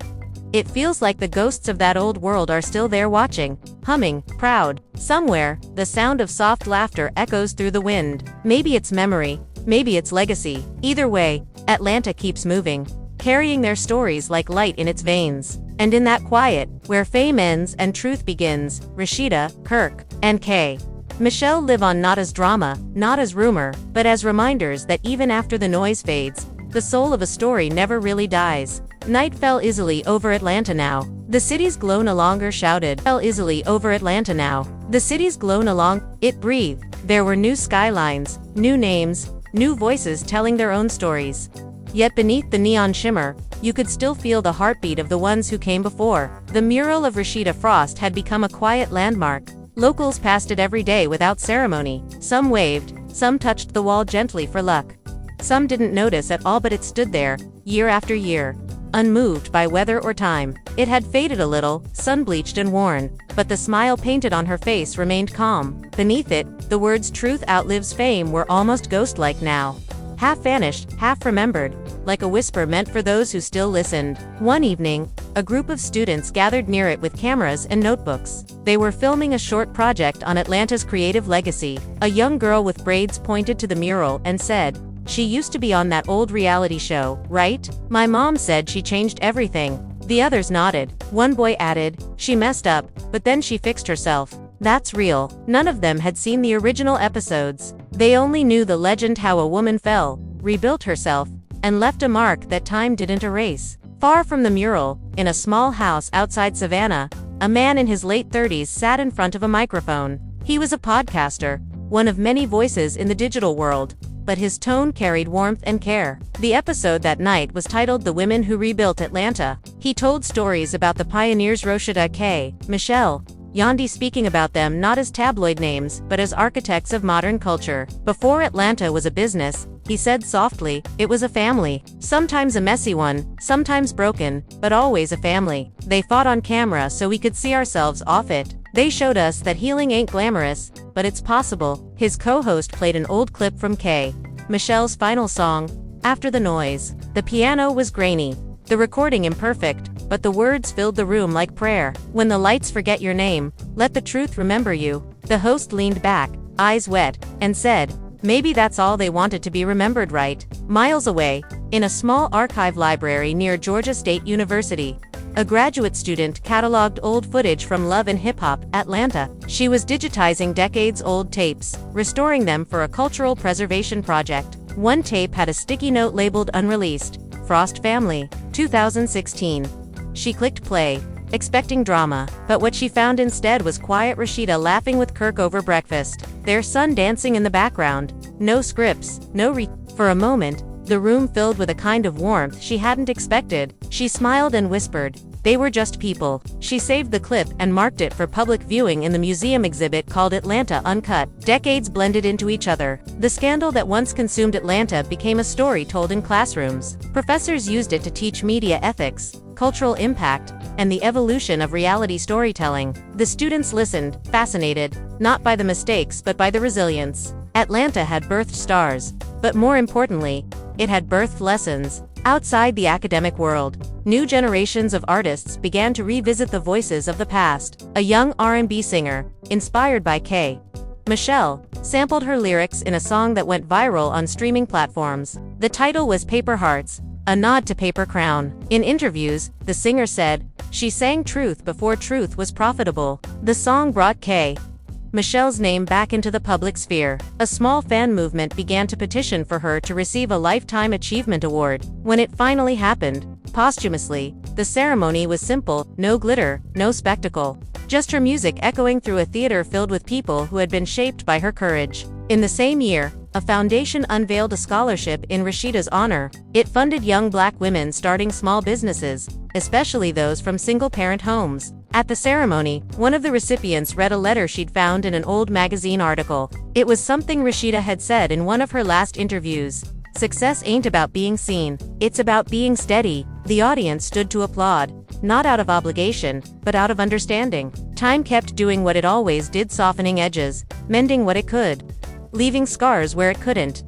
it feels like the ghosts of that old world are still there watching, humming, proud. Somewhere, the sound of soft laughter echoes through the wind. Maybe it's memory, maybe it's legacy. Either way, Atlanta keeps moving, carrying their stories like light in its veins. And in that quiet, where fame ends and truth begins, Rasheeda, Kirk, and Kay, Michelle live on, not as drama, not as rumor, but as reminders that even after the noise fades, the soul of a story never really dies. Night fell easily over Atlanta now. The city's glow no longer shouted. Fell easily over Atlanta now. The city's glow no longer. It breathed. There were new skylines, new names, new voices telling their own stories. Yet beneath the neon shimmer, you could still feel the heartbeat of the ones who came before. The mural of Rasheeda Frost had become a quiet landmark. Locals passed it every day without ceremony. Some waved, some touched the wall gently for luck. Some didn't notice at all, but it stood there, year after year, unmoved by weather or time. It had faded a little, sun-bleached and worn, but the smile painted on her face remained calm. Beneath it, the words "truth outlives fame" were almost ghost-like now. Half vanished, half remembered, like a whisper meant for those who still listened. One evening, a group of students gathered near it with cameras and notebooks. They were filming a short project on Atlanta's creative legacy. A young girl with braids pointed to the mural and said, "She used to be on that old reality show, right? My mom said she changed everything." The others nodded. One boy added, "She messed up, but then she fixed herself." That's real. None of them had seen the original episodes. They only knew the legend, how a woman fell, rebuilt herself, and left a mark that time didn't erase. Far from the mural, in a small house outside Savannah, a man in his late 30s sat in front of a microphone. He was a podcaster, one of many voices in the digital world, but his tone carried warmth and care. The episode that night was titled "The Women Who Rebuilt Atlanta." He told stories about the pioneers Rasheeda, Kay, Michelle, Yandi, speaking about them not as tabloid names, but as architects of modern culture. Before Atlanta was a business, he said softly, it was a family. Sometimes a messy one, sometimes broken, but always a family. They fought on camera so we could see ourselves off it. They showed us that healing ain't glamorous, but it's possible. His co-host played an old clip from Kay, Michelle's final song, "After the Noise." The piano was grainy, the recording imperfect, but the words filled the room like prayer. "When the lights forget your name, let the truth remember you." The host leaned back, eyes wet, and said, maybe that's all they wanted to be remembered. Right miles away, in a small archive library near Georgia State University, a graduate student cataloged old footage from Love and Hip Hop, Atlanta. She was digitizing decades-old tapes, restoring them for a cultural preservation project. One tape had a sticky note labeled "Unreleased, Frost Family, 2016. She clicked play, expecting drama, but what she found instead was quiet Rasheeda laughing with Kirk over breakfast, their son dancing in the background. No scripts, For a moment, the room filled with a kind of warmth she hadn't expected. She smiled and whispered, they were just people. She saved the clip and marked it for public viewing in the museum exhibit called Atlanta Uncut. Decades blended into each other. The scandal that once consumed Atlanta became a story told in classrooms. Professors used it to teach media ethics, cultural impact, and the evolution of reality storytelling. The students listened, fascinated, not by the mistakes but by the resilience. Atlanta had birthed stars, but more importantly, it had birthed lessons. Outside the academic world, new generations of artists began to revisit the voices of the past. A young R&B singer, inspired by Kay, Michelle, sampled her lyrics in a song that went viral on streaming platforms. The title was Paper Hearts, a nod to Paper Crown. In interviews, the singer said, she sang truth before truth was profitable. The song brought Kay, Michelle's name back into the public sphere. A small fan movement began to petition for her to receive a Lifetime Achievement Award. When it finally happened, posthumously, the ceremony was simple: no glitter, no spectacle. Just her music echoing through a theater filled with people who had been shaped by her courage. In the same year, a foundation unveiled a scholarship in Rasheeda's honor. It funded young Black women starting small businesses, especially those from single-parent homes. At the ceremony, one of the recipients read a letter she'd found in an old magazine article. It was something Rasheeda had said in one of her last interviews. "Success ain't about being seen, it's about being steady." The audience stood to applaud, not out of obligation, but out of understanding. Time kept doing what it always did, softening edges, mending what it could, leaving scars where it couldn't.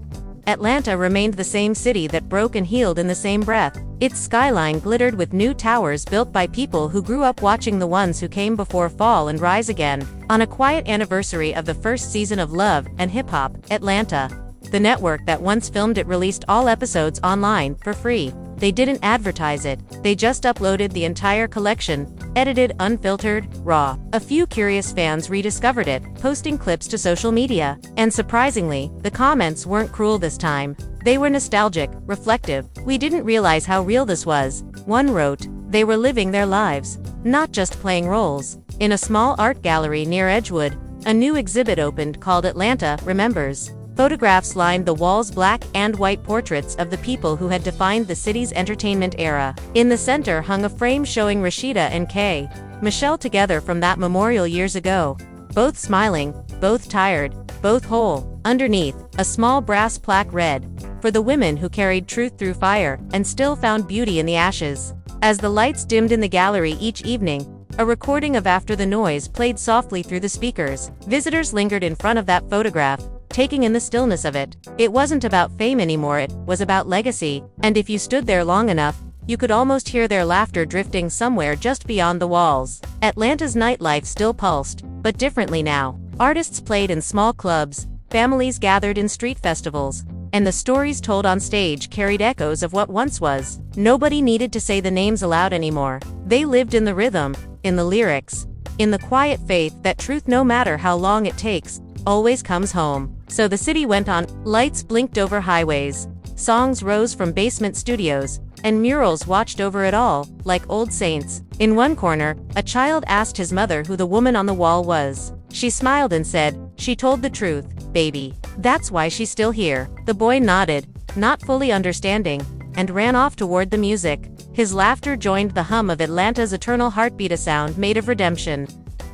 Atlanta remained the same city that broke and healed in the same breath. Its skyline glittered with new towers built by people who grew up watching the ones who came before fall and rise again. On a quiet anniversary of the first season of Love and Hip Hop, Atlanta, the network that once filmed it released all episodes online for free. They didn't advertise it, they just uploaded the entire collection, edited, unfiltered, raw. A few curious fans rediscovered it, posting clips to social media. And surprisingly, the comments weren't cruel this time. They were nostalgic, reflective. "We didn't realize how real this was," one wrote. They were living their lives, not just playing roles. In a small art gallery near Edgewood, a new exhibit opened called Atlanta Remembers. Photographs lined the walls, black and white portraits of the people who had defined the city's entertainment era. In the center hung a frame showing Rasheeda and K. Michelle together from that memorial years ago. Both smiling, both tired, both whole. Underneath, a small brass plaque read, "For the women who carried truth through fire and still found beauty in the ashes." As the lights dimmed in the gallery each evening, a recording of After the Noise played softly through the speakers. Visitors lingered in front of that photograph, taking in the stillness of it. It wasn't about fame anymore, it was about legacy, and if you stood there long enough, you could almost hear their laughter drifting somewhere just beyond the walls. Atlanta's nightlife still pulsed, but differently now. Artists played in small clubs, families gathered in street festivals, and the stories told on stage carried echoes of what once was. Nobody needed to say the names aloud anymore. They lived in the rhythm, in the lyrics, in the quiet faith that truth, no matter how long it takes, always comes home. So the city went on. Lights blinked over highways, songs rose from basement studios, and murals watched over it all, like old saints. In one corner, a child asked his mother who the woman on the wall was. She smiled and said, "She told the truth, baby. That's why she's still here." The boy nodded, not fully understanding, and ran off toward the music. His laughter joined the hum of Atlanta's eternal heartbeat, a sound made of redemption,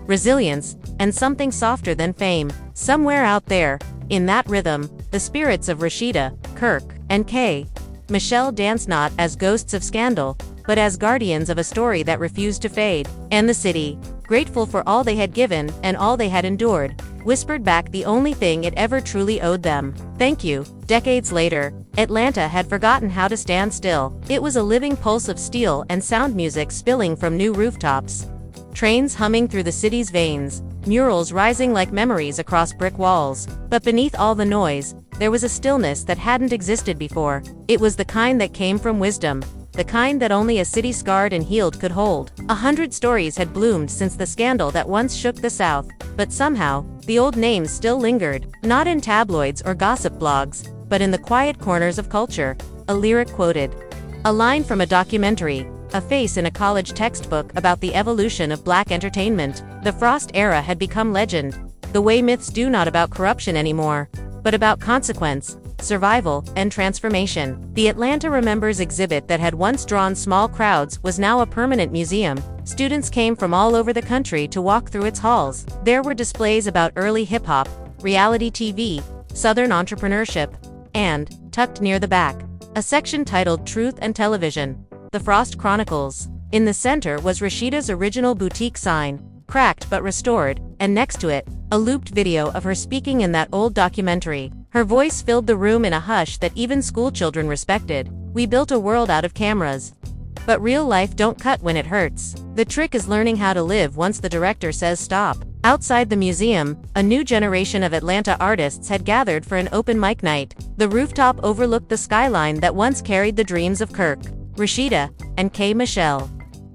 resilience, and something softer than fame. Somewhere out there, in that rhythm, the spirits of Rasheeda, Kirk, and K. Michelle danced not as ghosts of scandal, but as guardians of a story that refused to fade. And the city, grateful for all they had given and all they had endured, whispered back the only thing it ever truly owed them: thank you. Decades later, Atlanta had forgotten how to stand still. It was a living pulse of steel and sound, music spilling from new rooftops, trains humming through the city's veins, murals rising like memories across brick walls. But beneath all the noise, there was a stillness that hadn't existed before. It was the kind that came from wisdom, the kind that only a city scarred and healed could hold. 100 stories had bloomed since the scandal that once shook the South, but somehow, the old names still lingered, not in tabloids or gossip blogs, but in the quiet corners of culture. A lyric quoted, a line from a documentary, a face in a college textbook about the evolution of Black entertainment. The Frost era had become legend, the way myths do, not about corruption anymore, but about consequence, survival, and transformation. The Atlanta Remembers exhibit that had once drawn small crowds was now a permanent museum. Students came from all over the country to walk through its halls. There were displays about early hip-hop, reality TV, Southern entrepreneurship, and, tucked near the back, a section titled Truth and Television, The Frost Chronicles. In the center was Rasheeda's original boutique sign, cracked but restored, and next to it, a looped video of her speaking in that old documentary. Her voice filled the room in a hush that even schoolchildren respected. We built a world out of cameras, but real life don't cut when it hurts. The trick is learning how to live once the director says stop. Outside the museum, a new generation of Atlanta artists had gathered for an open mic night. The rooftop overlooked the skyline that once carried the dreams of Kirk, Rasheeda, and K. Michelle.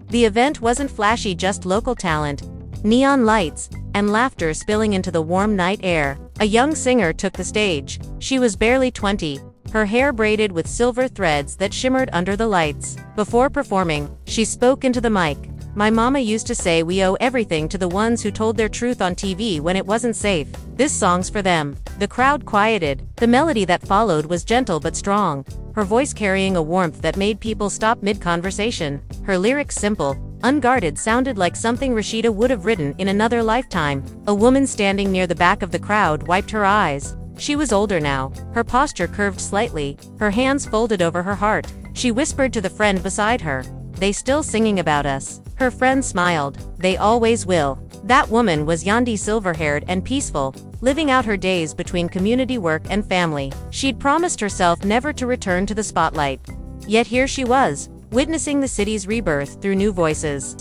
The event wasn't flashy, just local talent, neon lights, and laughter spilling into the warm night air. A young singer took the stage. She was barely 20, her hair braided with silver threads that shimmered under the lights. Before performing, she spoke into the mic. "My mama used to say we owe everything to the ones who told their truth on TV when it wasn't safe. This song's for them." The crowd quieted. The melody that followed was gentle but strong, her voice carrying a warmth that made people stop mid-conversation. Her lyrics simple, unguarded, sounded like something Rasheeda would have written in another lifetime. A woman standing near the back of the crowd wiped her eyes. She was older now, her posture curved slightly, her hands folded over her heart. She whispered to the friend beside her, "They still singing about us." Her friend smiled. "They always will." That woman was Yandi, silver-haired and peaceful, living out her days between community work and family. She'd promised herself never to return to the spotlight. Yet here she was, witnessing the city's rebirth through new voices.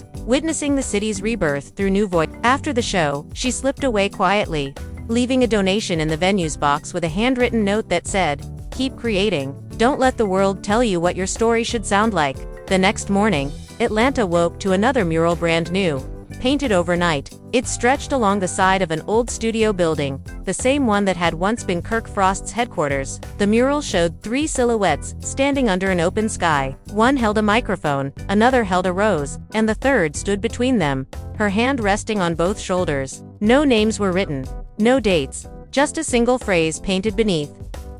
After the show, she slipped away quietly, leaving a donation in the venue's box with a handwritten note that said, "Keep creating. Don't let the world tell you what your story should sound like." The next morning, Atlanta woke to another mural, brand new, painted overnight. It stretched along the side of an old studio building, the same one that had once been Kirk Frost's headquarters. The mural showed three silhouettes standing under an open sky. One held a microphone, another held a rose, and the third stood between them, her hand resting on both shoulders. No names were written, no dates, just a single phrase painted beneath.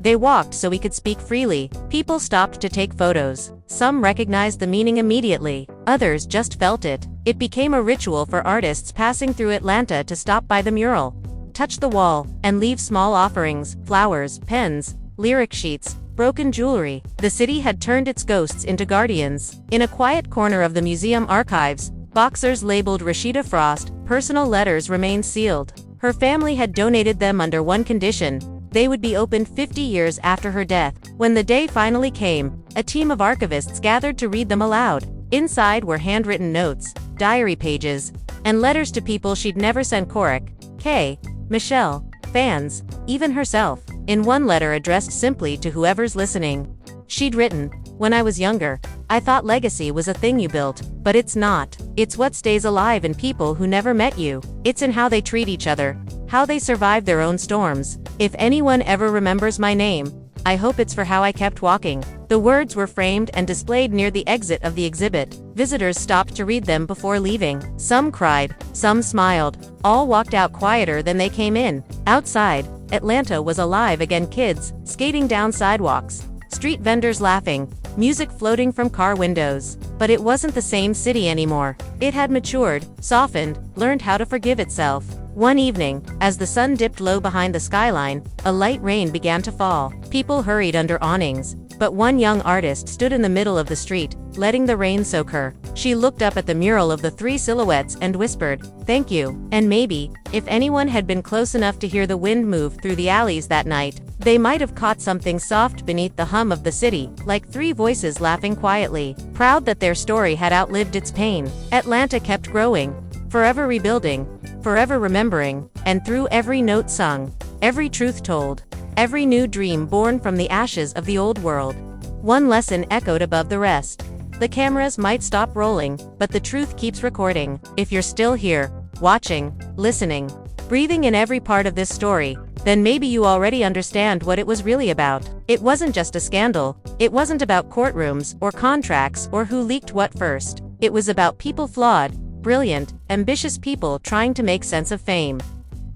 "They walked so we could speak freely." People stopped to take photos. Some recognized the meaning immediately, others just felt it. It became a ritual for artists passing through Atlanta to stop by the mural, touch the wall, and leave small offerings: flowers, pens, lyric sheets, broken jewelry. The city had turned its ghosts into guardians. In a quiet corner of the museum archives, boxers labeled Rasheeda Frost, personal letters remained sealed. Her family had donated them under one condition: they would be opened 50 years after her death. When the day finally came, a team of archivists gathered to read them aloud. Inside were handwritten notes, diary pages, and letters to people she'd never sent: Korik, Kay, Michelle, fans, even herself. In one letter addressed simply to whoever's listening, she'd written, "When I was younger, I thought legacy was a thing you built, but it's not. It's what stays alive in people who never met you. It's in how they treat each other, how they survive their own storms. If anyone ever remembers my name, I hope it's for how I kept walking." The words were framed and displayed near the exit of the exhibit. Visitors stopped to read them before leaving. Some cried, some smiled. All walked out quieter than they came in. Outside, Atlanta was alive again: kids skating down sidewalks, street vendors laughing, music floating from car windows. But it wasn't the same city anymore. It had matured, softened, learned how to forgive itself. One evening, as the sun dipped low behind the skyline, a light rain began to fall. People hurried under awnings, but one young artist stood in the middle of the street, letting the rain soak her. She looked up at the mural of the three silhouettes and whispered, "Thank you." And maybe, if anyone had been close enough to hear the wind move through the alleys that night, they might have caught something soft beneath the hum of the city, like three voices laughing quietly, proud that their story had outlived its pain. Atlanta kept growing, forever rebuilding, forever remembering, and through every note sung, every truth told, every new dream born from the ashes of the old world, one lesson echoed above the rest. The cameras might stop rolling, but the truth keeps recording. If you're still here, watching, listening, breathing in every part of this story, then maybe you already understand what it was really about. It wasn't just a scandal. It wasn't about courtrooms, or contracts, or who leaked what first. It was about people, flawed, brilliant, ambitious people trying to make sense of fame,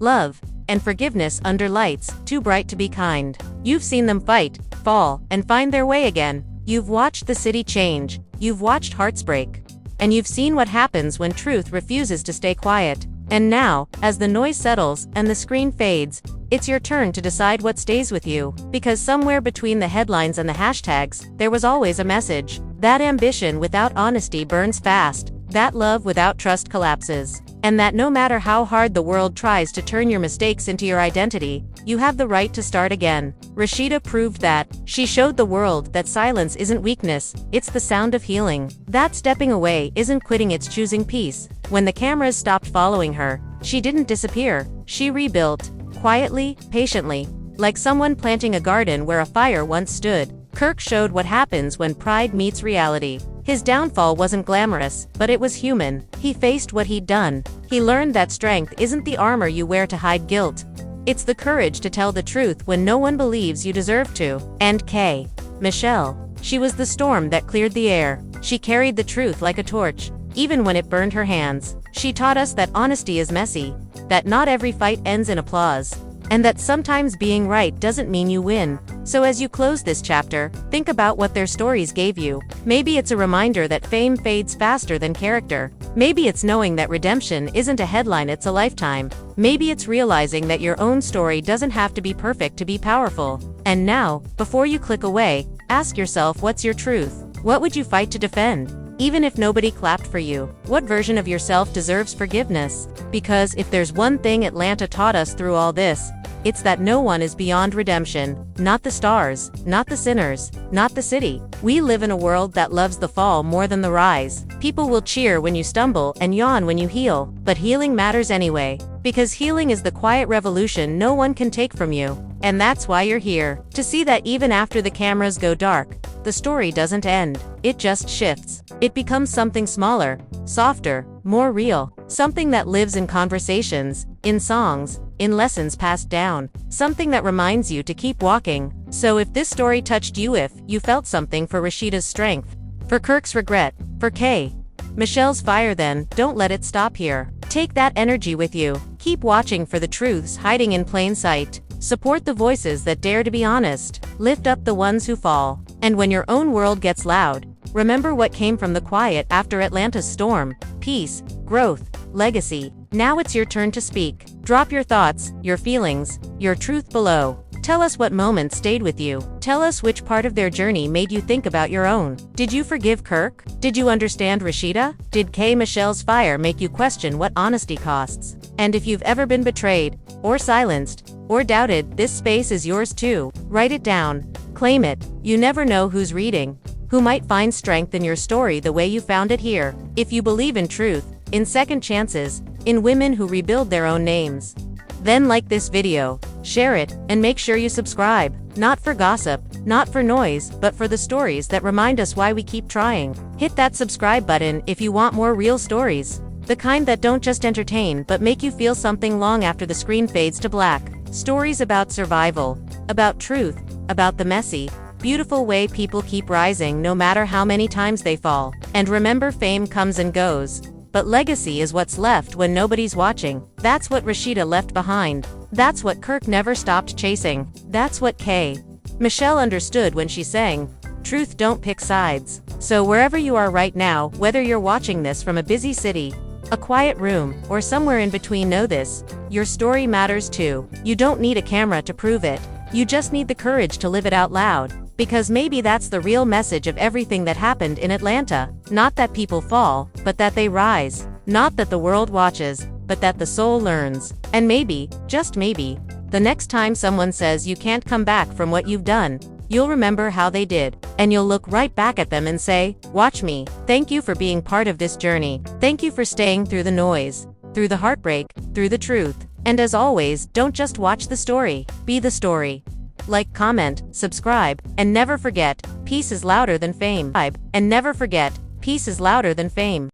love, and forgiveness under lights too bright to be kind. You've seen them fight, fall, and find their way again. You've watched the city change, you've watched hearts break, and you've seen what happens when truth refuses to stay quiet. And now, as the noise settles and the screen fades, it's your turn to decide what stays with you. Because somewhere between the headlines and the hashtags, there was always a message. That ambition without honesty burns fast. That love without trust collapses. And that no matter how hard the world tries to turn your mistakes into your identity, you have the right to start again. Rasheeda proved that. She showed the world that silence isn't weakness, it's the sound of healing. That stepping away isn't quitting, it's choosing peace. When the cameras stopped following her, she didn't disappear. She rebuilt, quietly, patiently, like someone planting a garden where a fire once stood. Kirk showed what happens when pride meets reality. His downfall wasn't glamorous, but it was human. He faced what he'd done. He learned that strength isn't the armor you wear to hide guilt. It's the courage to tell the truth when no one believes you deserve to. And Michelle. She was the storm that cleared the air. She carried the truth like a torch, even when it burned her hands. She taught us that honesty is messy, that not every fight ends in applause, and that sometimes being right doesn't mean you win. So as you close this chapter, think about what their stories gave you. Maybe it's a reminder that fame fades faster than character. Maybe it's knowing that redemption isn't a headline, it's a lifetime. Maybe it's realizing that your own story doesn't have to be perfect to be powerful. And now, before you click away, ask yourself, what's your truth? What would you fight to defend? Even if nobody clapped for you, what version of yourself deserves forgiveness? Because if there's one thing Atlanta taught us through all this, it's that no one is beyond redemption. Not the stars, not the sinners, not the city. We live in a world that loves the fall more than the rise. People will cheer when you stumble and yawn when you heal, but healing matters anyway. Because healing is the quiet revolution no one can take from you. And that's why you're here, to see that even after the cameras go dark, the story doesn't end. It just shifts. It becomes something smaller, softer, more real. Something that lives in conversations, in songs, in lessons passed down. Something that reminds you to keep walking. So if this story touched you, if you felt something for Rasheeda's strength, for Kirk's regret, for Michelle's fire, then don't let it stop here. Take that energy with you. Keep watching for the truths hiding in plain sight. Support the voices that dare to be honest. Lift up the ones who fall. And when your own world gets loud, remember what came from the quiet after Atlanta's storm: peace, growth, legacy. Now it's your turn to speak. Drop your thoughts, your feelings, your truth below. Tell us what moment stayed with you. Tell us which part of their journey made you think about your own. Did you forgive Kirk? Did you understand Rasheeda? Did Michelle's fire make you question what honesty costs? And if you've ever been betrayed, or silenced, or doubted, this space is yours too. Write it down. Claim it. You never know who's reading, who might find strength in your story the way you found it here. If you believe in truth, in second chances, in women who rebuild their own names, then like this video, share it, and make sure you subscribe. Not for gossip, not for noise, but for the stories that remind us why we keep trying. Hit that subscribe button if you want more real stories. The kind that don't just entertain but make you feel something long after the screen fades to black. Stories about survival, about truth, about the messy, beautiful way people keep rising no matter how many times they fall. And remember, fame comes and goes, but legacy is what's left when nobody's watching. That's what Rasheeda left behind. That's what Kirk never stopped chasing. That's what Michelle understood when she sang, "Truth don't pick sides." So wherever you are right now, whether you're watching this from a busy city, a quiet room, or somewhere in between, know this: your story matters too. You don't need a camera to prove it. You just need the courage to live it out loud. Because maybe that's the real message of everything that happened in Atlanta. Not that people fall, but that they rise. Not that the world watches, but that the soul learns. And maybe, just maybe, the next time someone says you can't come back from what you've done, you'll remember how they did. And you'll look right back at them and say, "Watch me." Thank you for being part of this journey. Thank you for staying through the noise, through the heartbreak, through the truth. And as always, don't just watch the story, be the story. Like, comment, subscribe, and never forget, peace is louder than fame. And never forget, peace is louder than fame.